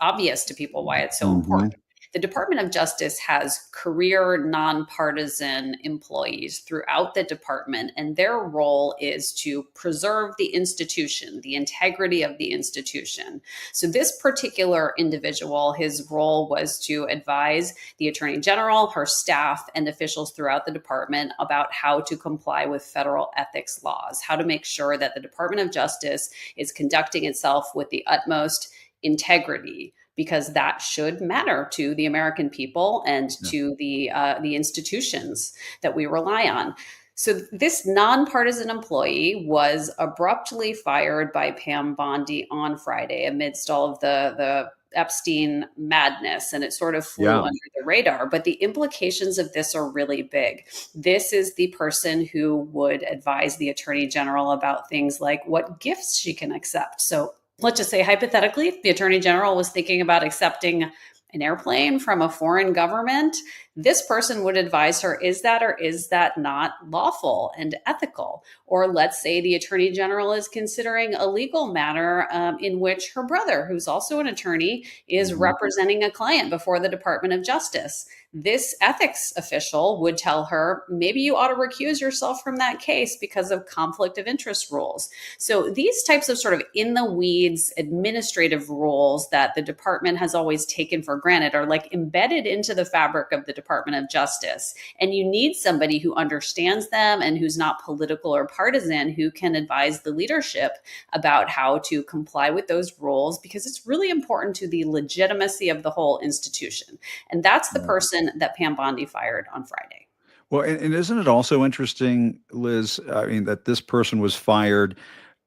obvious to people why it's so important. the Department of Justice has career nonpartisan employees throughout the department, and their role is to preserve the institution, the integrity of the institution. So this particular individual, his role was to advise the Attorney General, her staff, and officials throughout the department about how to comply with federal ethics laws, how to make sure that the Department of Justice is conducting itself with the utmost integrity, because that should matter to the American people and to the institutions that we rely on. So this nonpartisan employee was abruptly fired by Pam Bondi on Friday amidst all of the Epstein madness, and it sort of flew under the radar. But the implications of this are really big. This is the person who would advise the Attorney General about things like what gifts she can accept. So let's just say, hypothetically, the Attorney General was thinking about accepting an airplane from a foreign government. This person would advise her, is that or is that not lawful and ethical? Or let's say the Attorney General is considering a legal matter in which her brother, who's also an attorney, is representing a client before the Department of Justice. This ethics official would tell her, maybe you ought to recuse yourself from that case because of conflict of interest rules. So these types of sort of in the weeds administrative rules that the department has always taken for granted are like embedded into the fabric of the Department of Justice. And you need somebody who understands them and who's not political or partisan, who can advise the leadership about how to comply with those rules, because it's really important to the legitimacy of the whole institution. And that's the person that Pam Bondi fired on Friday. Well, and isn't it also interesting, Liz, I mean, that this person was fired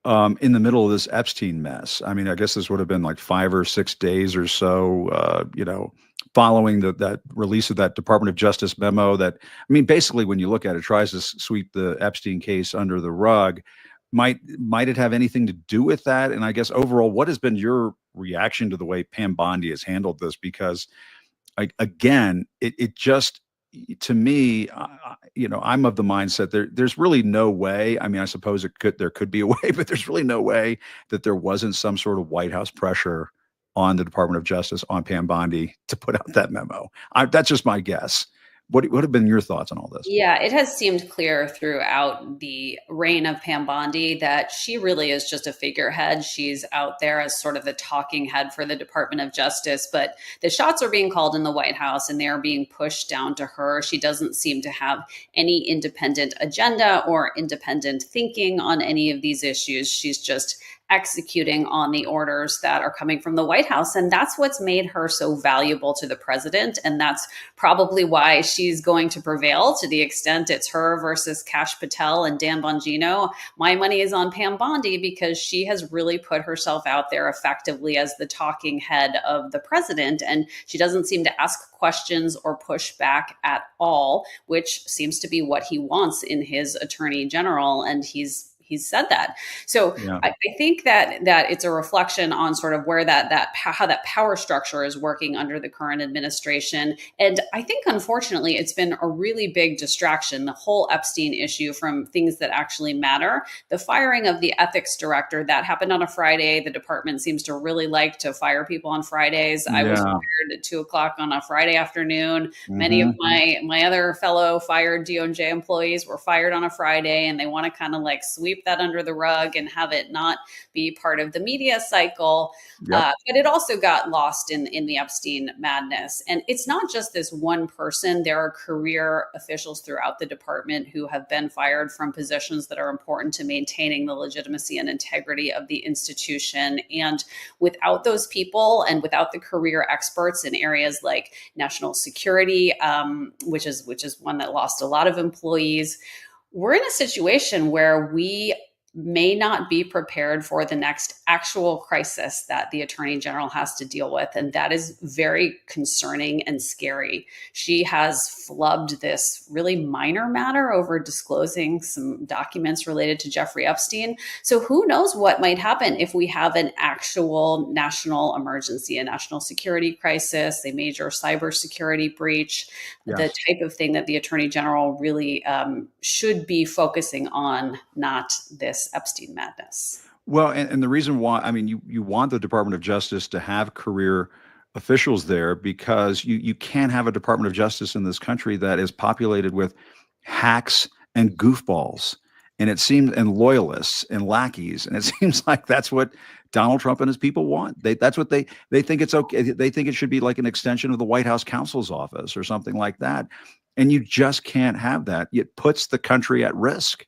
in the middle of this Epstein mess? I mean, I guess this would have been like 5 or 6 days or so, following that release of that Department of Justice memo that, I mean, basically, when you look at it, tries to sweep the Epstein case under the rug. Might it have anything to do with that? And I guess overall, what has been your reaction to the way Pam Bondi has handled this? Because again, it just, to me, I'm of the mindset there's really no way. I mean, I suppose there could be a way, but there's really no way that there wasn't some sort of White House pressure on the Department of Justice, on Pam Bondi, to put out that memo. That's just my guess. What have been your thoughts on all this? Yeah, it has seemed clear throughout the reign of Pam Bondi that she really is just a figurehead. She's out there as sort of the talking head for the Department of Justice, but the shots are being called in the White House and they are being pushed down to her. She doesn't seem to have any independent agenda or independent thinking on any of these issues. She's just executing on the orders that are coming from the White House. And that's what's made her so valuable to the president. And that's probably why she's going to prevail, to the extent it's her versus Kash Patel and Dan Bongino. My money is on Pam Bondi because she has really put herself out there effectively as the talking head of the president. And she doesn't seem to ask questions or push back at all, which seems to be what he wants in his attorney general. And he's said that. So yeah. I think that it's a reflection on sort of where how that power structure is working under the current administration. And I think, unfortunately, it's been a really big distraction, the whole Epstein issue, from things that actually matter. The firing of the ethics director, that happened on a Friday. The department seems to really like to fire people on Fridays. Yeah. I was fired at 2:00 on a Friday afternoon. Mm-hmm. Many of my other fellow fired DOJ employees were fired on a Friday, and they want to kind of like sweep that under the rug and have it not be part of the media cycle. Yep. But it also got lost in the Epstein madness. And it's not just this one person. There are career officials throughout the department who have been fired from positions that are important to maintaining the legitimacy and integrity of the institution. And without those people, and without the career experts in areas like national security, which is one that lost a lot of employees, we're in a situation where we may not be prepared for the next actual crisis that the attorney general has to deal with. And that is very concerning and scary. She has flubbed this really minor matter over disclosing some documents related to Jeffrey Epstein. So who knows what might happen if we have an actual national emergency, a national security crisis, a major cybersecurity breach, yes. The type of thing that the attorney general really should be focusing on, not this Epstein madness. Well, and the reason why, I mean, you want the Department of Justice to have career officials there, because you can't have a Department of Justice in this country that is populated with hacks and goofballs, and loyalists and lackeys, and it seems like that's what Donald Trump and his people want. That's what they think it's okay. They think it should be like an extension of the White House counsel's office or something like that, and you just can't have that. It puts the country at risk.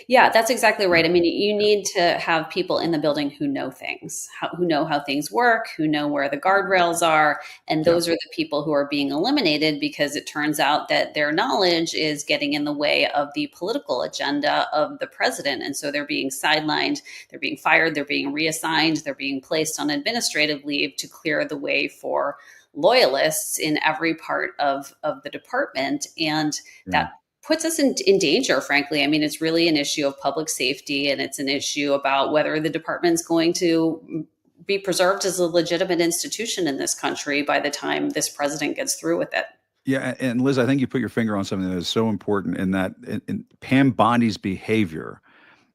Yeah, that's exactly right. I mean, you need to have people in the building who know things, who know how things work, who know where the guardrails are. And those are the people who are being eliminated because it turns out that their knowledge is getting in the way of the political agenda of the president. And so they're being sidelined, they're being fired, they're being reassigned, they're being placed on administrative leave to clear the way for loyalists in every part of the department. And that puts us in danger, frankly. I mean, it's really an issue of public safety, and it's an issue about whether the department's going to be preserved as a legitimate institution in this country by the time this president gets through with it. Yeah, and Liz, I think you put your finger on something that is so important in that in Pam Bondi's behavior,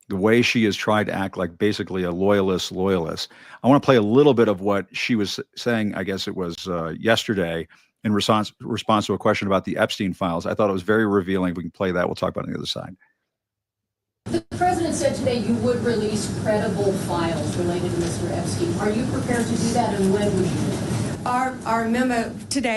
the way she has tried to act like basically a loyalist. I want to play a little bit of what she was saying, I guess it was yesterday, in response to a question about the Epstein files. I thought it was very revealing. We can play that. We'll talk about it on the other side. The president said today you would release credible files related to Mr. Epstein. Are you prepared to do that, and when would you do it?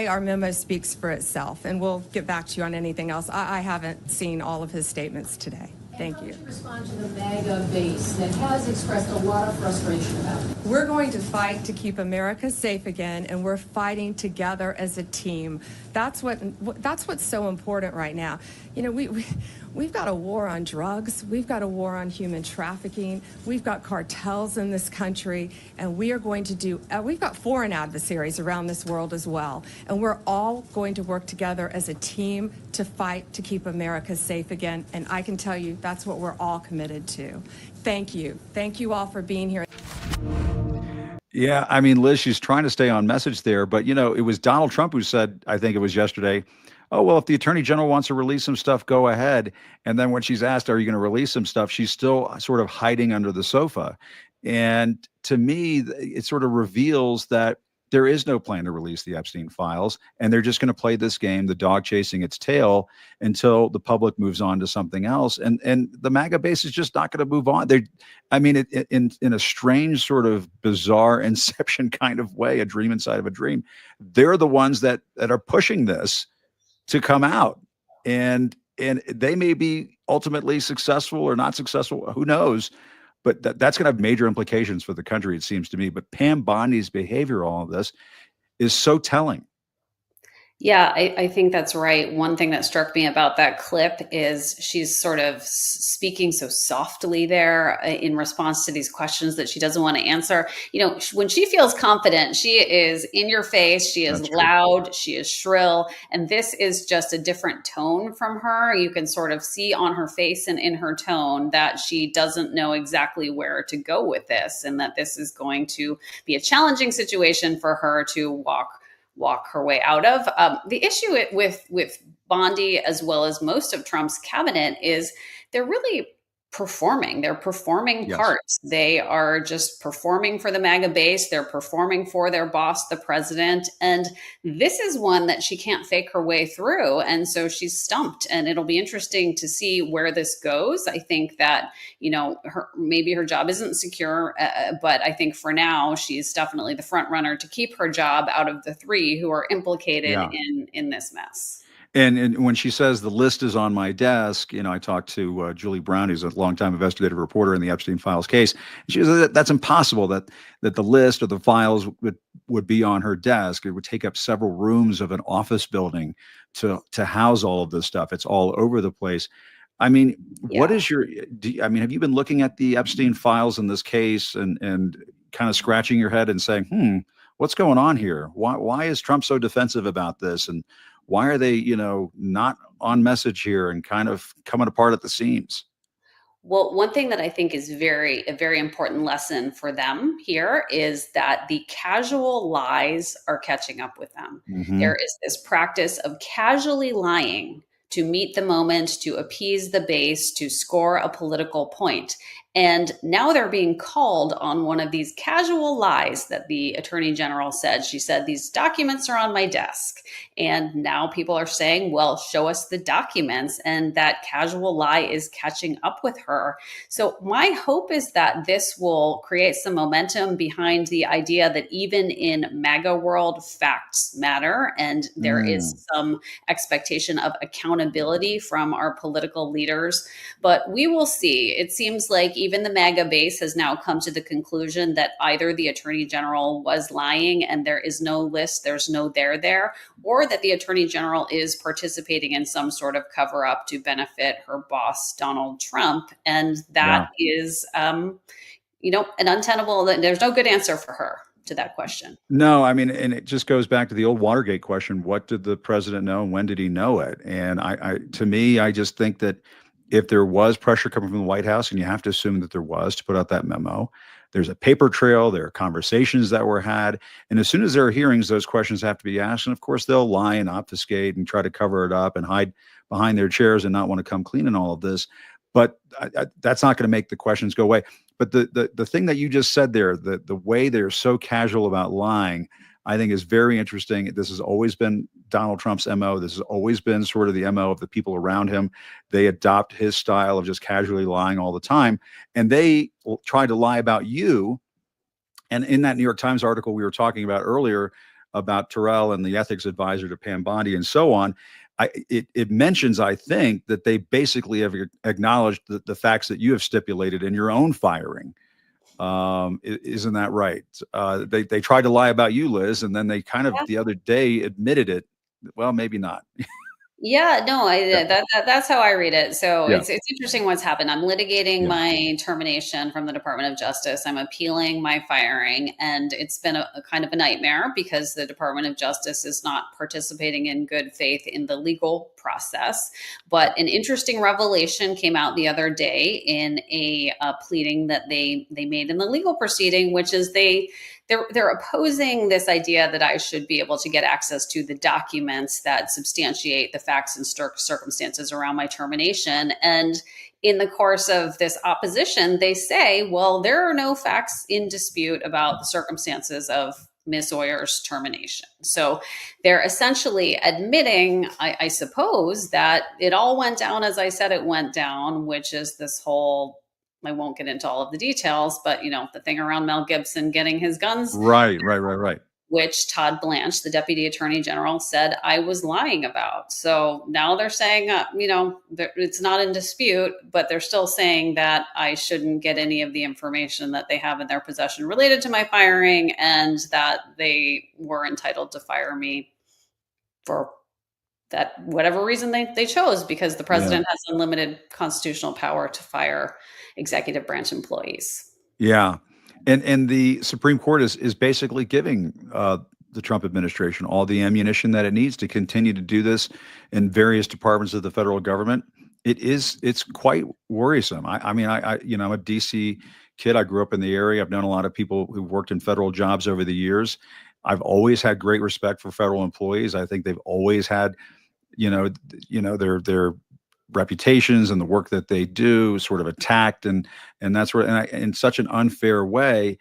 Our memo speaks for itself, and we'll get back to you on anything else. I haven't seen all of his statements today. Thank you. How would you respond to the MAGA base that has expressed a lot of frustration about it? We're going to fight to keep America safe again, and we're fighting together as a team. That's what's so important right now. You know, we've got a war on drugs. We've got a war on human trafficking. We've got cartels in this country, and we are going to do. We've got foreign adversaries around this world as well, and we're all going to work together as a team to fight to keep America safe again. And I can tell you that's what we're all committed to. Thank you. Thank you all for being here. Yeah, I mean, Liz, she's trying to stay on message there, but it was Donald Trump who said, I think it was yesterday, oh, well, if the attorney general wants to release some stuff, go ahead. And then when she's asked, are you going to release some stuff? She's still sort of hiding under the sofa. And to me, it sort of reveals that there is no plan to release the Epstein files, and they're just going to play this game, the dog chasing its tail, until the public moves on to something else. And the MAGA base is just not going to move on. In a strange sort of bizarre inception kind of way, a dream inside of a dream, they're the ones that are pushing this to come out. And they may be ultimately successful or not successful, who knows? But that's going to have major implications for the country, it seems to me. But Pam Bondi's behavior, all of this, is so telling. Yeah, I think that's right. One thing that struck me about that clip is she's sort of speaking so softly there in response to these questions that she doesn't want to answer. When she feels confident, she is in your face, she is loud, she is shrill, and this is just a different tone from her. You can sort of see on her face and in her tone that she doesn't know exactly where to go with this, and that this is going to be a challenging situation for her to walk her way out of. The issue with Bondi, as well as most of Trump's cabinet, is they're really performing. They're performing parts. They are just performing for the MAGA base. They're performing for their boss, the president. And this is one that she can't fake her way through. And so she's stumped. And it'll be interesting to see where this goes. I think that, maybe her job isn't secure, but I think for now, she's definitely the front runner to keep her job out of the three who are implicated in this mess. And when she says the list is on my desk, I talked to Julie Brown, who's a longtime investigative reporter in the Epstein files case. And she says that's impossible, that the list or the files would be on her desk. It would take up several rooms of an office building to house all of this stuff. It's all over the place. I mean, what is have you been looking at the Epstein files in this case and kind of scratching your head and saying, what's going on here? Why is Trump so defensive about this? And why are they, not on message here and kind of coming apart at the seams? Well, one thing that I think is a very important lesson for them here is that the casual lies are catching up with them. Mm-hmm. There is this practice of casually lying to meet the moment, to appease the base, to score a political point. And now they're being called on one of these casual lies that the attorney general said. She said, these documents are on my desk. And now people are saying, well, show us the documents. And that casual lie is catching up with her. So my hope is that this will create some momentum behind the idea that even in MAGA world, facts matter. And there is some expectation of accountability from our political leaders. But we will see. It seems like even the MAGA base has now come to the conclusion that either the attorney general was lying and there is no list, there's no there, or that the attorney general is participating in some sort of cover up to benefit her boss, Donald Trump. And that is, an untenable, there's no good answer for her to that question. No, I mean, and it just goes back to the old Watergate question. What did the president know and when did he know it? And to me, I just think that if there was pressure coming from the White House, and you have to assume that there was to put out that memo, there's a paper trail, there are conversations that were had. And as soon as there are hearings, those questions have to be asked. And of course, they'll lie and obfuscate and try to cover it up and hide behind their chairs and not want to come clean in all of this. But that's not going to make the questions go away. But the thing that you just said there, the way they're so casual about lying, I think is very interesting. This has always been Donald Trump's MO. This has always been sort of the MO of the people around him. They adopt his style of just casually lying all the time. And they try to lie about you. And in that New York Times article we were talking about earlier about Terrell and the ethics advisor to Pam Bondi and so on, it mentions, I think, that they basically have acknowledged the facts that you have stipulated in your own firing. Isn't that right? They tried to lie about you, Liz, and then they kind of the other day admitted it. Well, maybe not. Yeah, no, that's how I read it. So it's interesting what's happened. I'm litigating my termination from the Department of Justice. I'm appealing my firing, and it's been a kind of a nightmare because the Department of Justice is not participating in good faith in the legal process. But an interesting revelation came out the other day in a pleading that they made in the legal proceeding, which is they're opposing this idea that I should be able to get access to the documents that substantiate the facts and circumstances around my termination. And in the course of this opposition, they say, well, there are no facts in dispute about the circumstances of Ms. Oyer's termination. So they're essentially admitting, I suppose, that it all went down as I said it went down, which is this whole, I won't get into all of the details, but the thing around Mel Gibson getting his guns. Right. Which Todd Blanche, the deputy attorney general, said I was lying about. So now they're saying, it's not in dispute, but they're still saying that I shouldn't get any of the information that they have in their possession related to my firing, and that they were entitled to fire me for that whatever reason they chose, because the president has unlimited constitutional power to fire executive branch employees. Yeah. And the Supreme Court is basically giving the Trump administration all the ammunition that it needs to continue to do this in various departments of the federal government. It's quite worrisome. I'm a DC kid. I grew up in the area. I've known a lot of people who worked in federal jobs over the years. I've always had great respect for federal employees. I think they've always had, their reputations and the work that they do sort of attacked, and that's where, in such an unfair way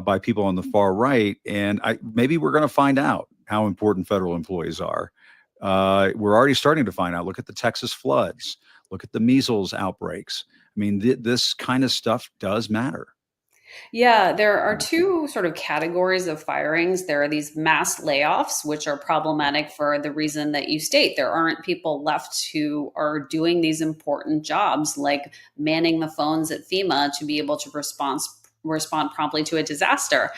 by people on the far right. And maybe we're going to find out how important federal employees are. We're already starting to find out. Look at the Texas floods. Look at the measles outbreaks. I mean, this kind of stuff does matter. Yeah, there are two sort of categories of firings. There are these mass layoffs, which are problematic for the reason that you state. There aren't people left who are doing these important jobs, like manning the phones at FEMA to be able to respond promptly to a disaster.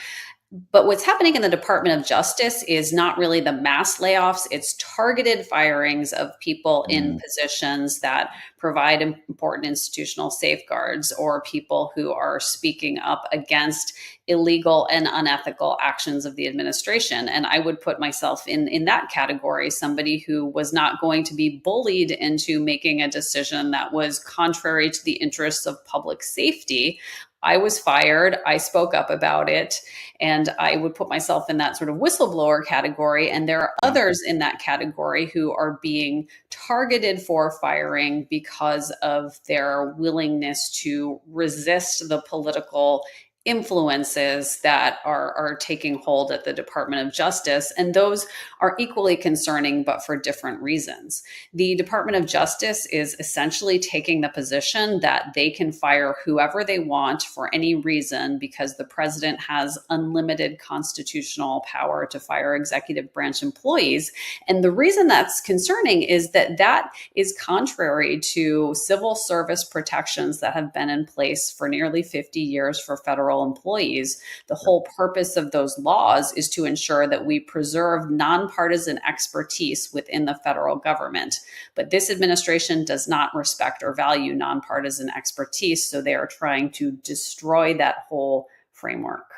But what's happening in the Department of Justice is not really the mass layoffs. It's targeted firings of people in positions that provide important institutional safeguards, or people who are speaking up against illegal and unethical actions of the administration. And I would put myself in that category, somebody who was not going to be bullied into making a decision that was contrary to the interests of public safety. I was fired. I spoke up about it, and I would put myself in that sort of whistleblower category. And there are others in that category who are being targeted for firing because of their willingness to resist the political influences that are taking hold at the Department of Justice. And those are equally concerning, but for different reasons. The Department of Justice is essentially taking the position that they can fire whoever they want for any reason because the president has unlimited constitutional power to fire executive branch employees. And the reason that's concerning is that that is contrary to civil service protections that have been in place for nearly 50 years for federal employees. The whole purpose of those laws is to ensure that we preserve nonpartisan expertise within the federal government. But this administration does not respect or value nonpartisan expertise, so they are trying to destroy that whole framework.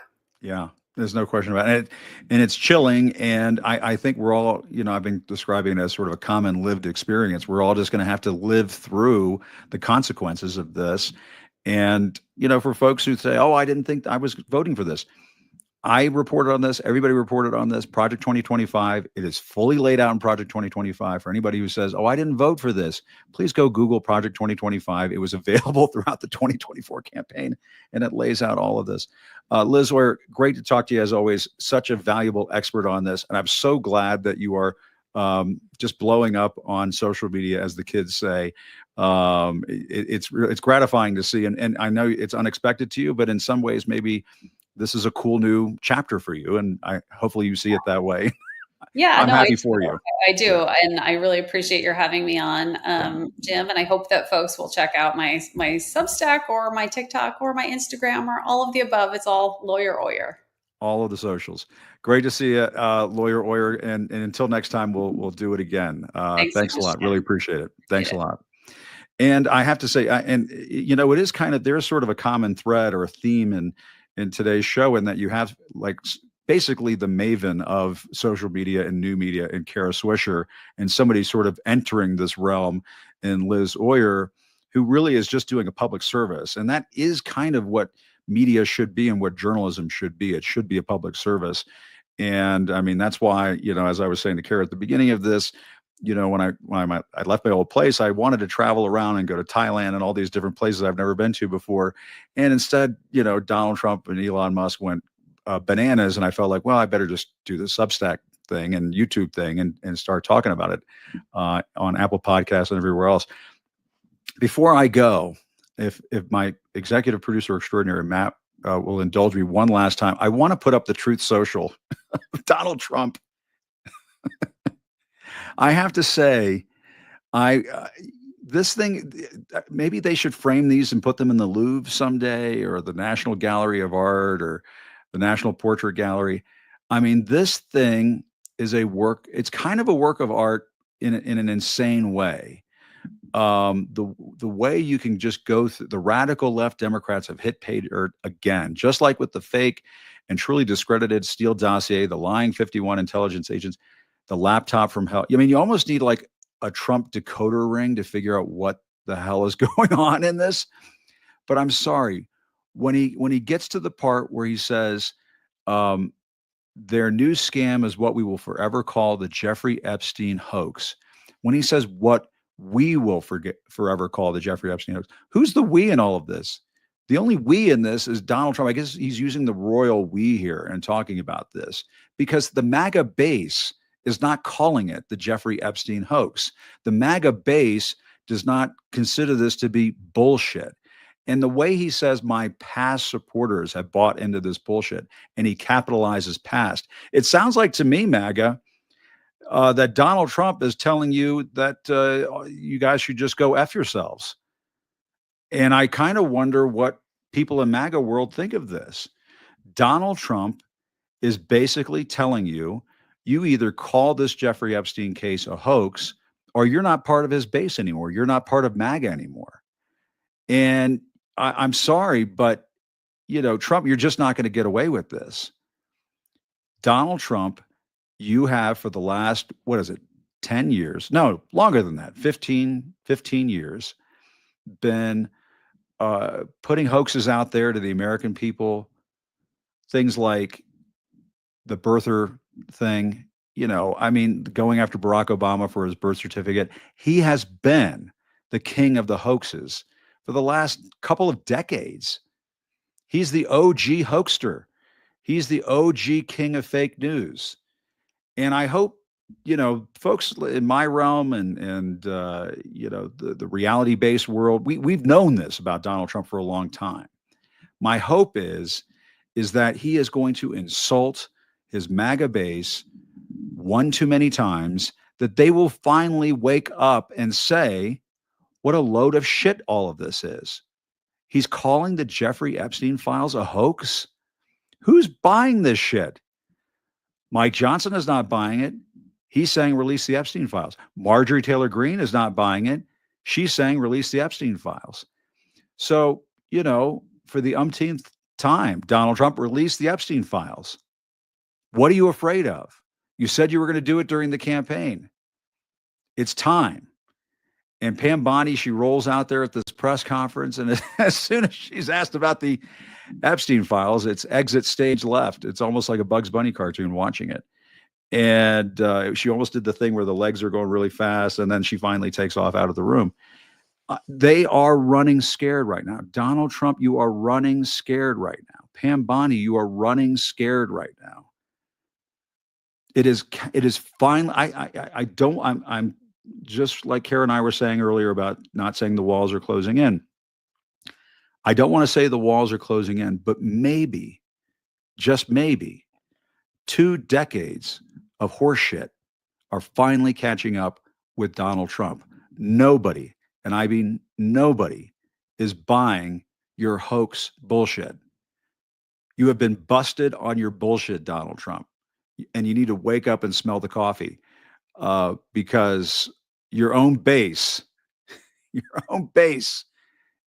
Yeah. There's no question about it. And it's chilling. And I think we're all, I've been describing it as sort of a common lived experience. We're all just going to have to live through the consequences of this. And, for folks who say, oh, I didn't think I was voting for this. I reported on this. Everybody reported on this. Project 2025. It is fully laid out in Project 2025. For anybody who says, oh, I didn't vote for this, please go Google Project 2025. It was available throughout the 2024 campaign, and it lays out all of this. Liz Oyer, great to talk to you as always. Such a valuable expert on this. And I'm so glad that you are just blowing up on social media, as the kids say. It's gratifying to see. And I know it's unexpected to you, but in some ways, maybe this is a cool new chapter for you. And hopefully you see it that way. Yeah, I'm happy for you. I do. And I really appreciate your having me on, Jim. And I hope that folks will check out my Substack or my TikTok or my Instagram or all of the above. It's all Lawyer Oyer. All of the socials. Great to see you, Lawyer Oyer. And until next time, we'll do it again. Thanks a lot. Really appreciate it. Thanks a lot. And I have to say, it is kind of, there's sort of a common thread or a theme in today's show, in that you have basically the maven of social media and new media in Kara Swisher, and somebody sort of entering this realm in Liz Oyer, who really is just doing a public service. And that is kind of what media should be and what journalism should be. It should be a public service. And I mean, that's why, as I was saying to Kara at the beginning of this, when I left my old place, I wanted to travel around and go to Thailand and all these different places I've never been to before. And instead, Donald Trump and Elon Musk went bananas. And I felt like, well, I better just do the Substack thing and YouTube thing and start talking about it on Apple Podcasts and everywhere else. Before I go, if my executive producer extraordinary, Matt, will indulge me one last time, I want to put up the Truth Social. Donald Trump. I have to say, this thing, maybe they should frame these and put them in the Louvre someday, or the National Gallery of Art, or the National Portrait Gallery. I mean, this thing is it's kind of a work of art in an insane way. The way you can just go through, the radical left Democrats have hit pay dirt again, just like with the fake and truly discredited Steele dossier, the lying 51 intelligence agents, the laptop from hell. I mean, you almost need like a Trump decoder ring to figure out what the hell is going on in this. But I'm sorry, when he gets to the part where he says, their new scam is what we will forever call the Jeffrey Epstein hoax. When he says what we will forever call the Jeffrey Epstein hoax, who's the we in all of this? The only we in this is Donald Trump. I guess he's using the royal we here and talking about this, because the MAGA base is not calling it the Jeffrey Epstein hoax. The MAGA base does not consider this to be bullshit. And the way he says my past supporters have bought into this bullshit, and he capitalizes past, it sounds like to me, MAGA, that Donald Trump is telling you that you guys should just go F yourselves. And I kind of wonder what people in MAGA world think of this. Donald Trump is basically telling you, you either call this Jeffrey Epstein case a hoax, or you're not part of his base anymore. You're not part of MAGA anymore. And I'm sorry, but, Trump, you're just not going to get away with this. Donald Trump, you have for the last, 10 years? No, longer than that, 15 years, been putting hoaxes out there to the American people, things like the birther thing, I mean, going after Barack Obama for his birth certificate. He has been the king of the hoaxes for the last couple of decades. He's the OG hoaxster. He's the OG king of fake news. And I hope, folks in my realm and the reality-based world, we've known this about Donald Trump for a long time. My hope is that he is going to insult his MAGA base one too many times, that they will finally wake up and say, what a load of shit all of this is. He's calling the Jeffrey Epstein files a hoax. Who's buying this shit? Mike Johnson is not buying it. He's saying release the Epstein files. Marjorie Taylor Greene is not buying it. She's saying release the Epstein files. So, for the umpteenth time, Donald Trump released the Epstein files. What are you afraid of? You said you were going to do it during the campaign. It's time. And Pam Bondi, she rolls out there at this press conference, and as soon as she's asked about the Epstein files, it's exit stage left. It's almost like a Bugs Bunny cartoon watching it. And she almost did the thing where the legs are going really fast, and then she finally takes off out of the room. They are running scared right now. Donald Trump, you are running scared right now. Pam Bondi, you are running scared right now. It is finally, I'm just like Kara and I were saying earlier about not saying the walls are closing in. I don't want to say the walls are closing in, but maybe, just maybe, 2 decades of horseshit are finally catching up with Donald Trump. Nobody, and I mean nobody, is buying your hoax bullshit. You have been busted on your bullshit, Donald Trump, and you need to wake up and smell the coffee, because your own base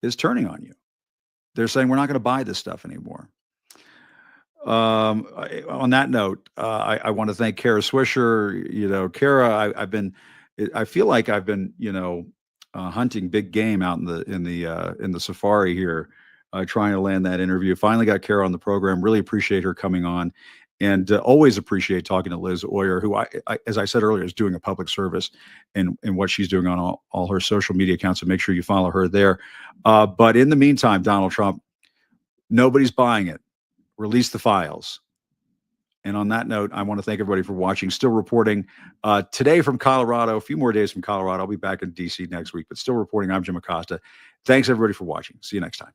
is turning on you. They're saying we're not going to buy this stuff anymore. On that note, I want to thank Kara Swisher. Kara, I feel like I've been, hunting big game out in the safari here, trying to land that interview. Finally got Kara on the program. Really appreciate her coming on, and always appreciate talking to Liz Oyer, who I, as I said earlier, is doing a public service in what she's doing on all her social media accounts. So make sure you follow her there. But in the meantime, Donald Trump, nobody's buying it. Release the files. And on that note, I want to thank everybody for watching. Still reporting today from Colorado, a few more days from Colorado. I'll be back in DC next week, but still reporting. I'm Jim Acosta. Thanks everybody for watching. See you next time.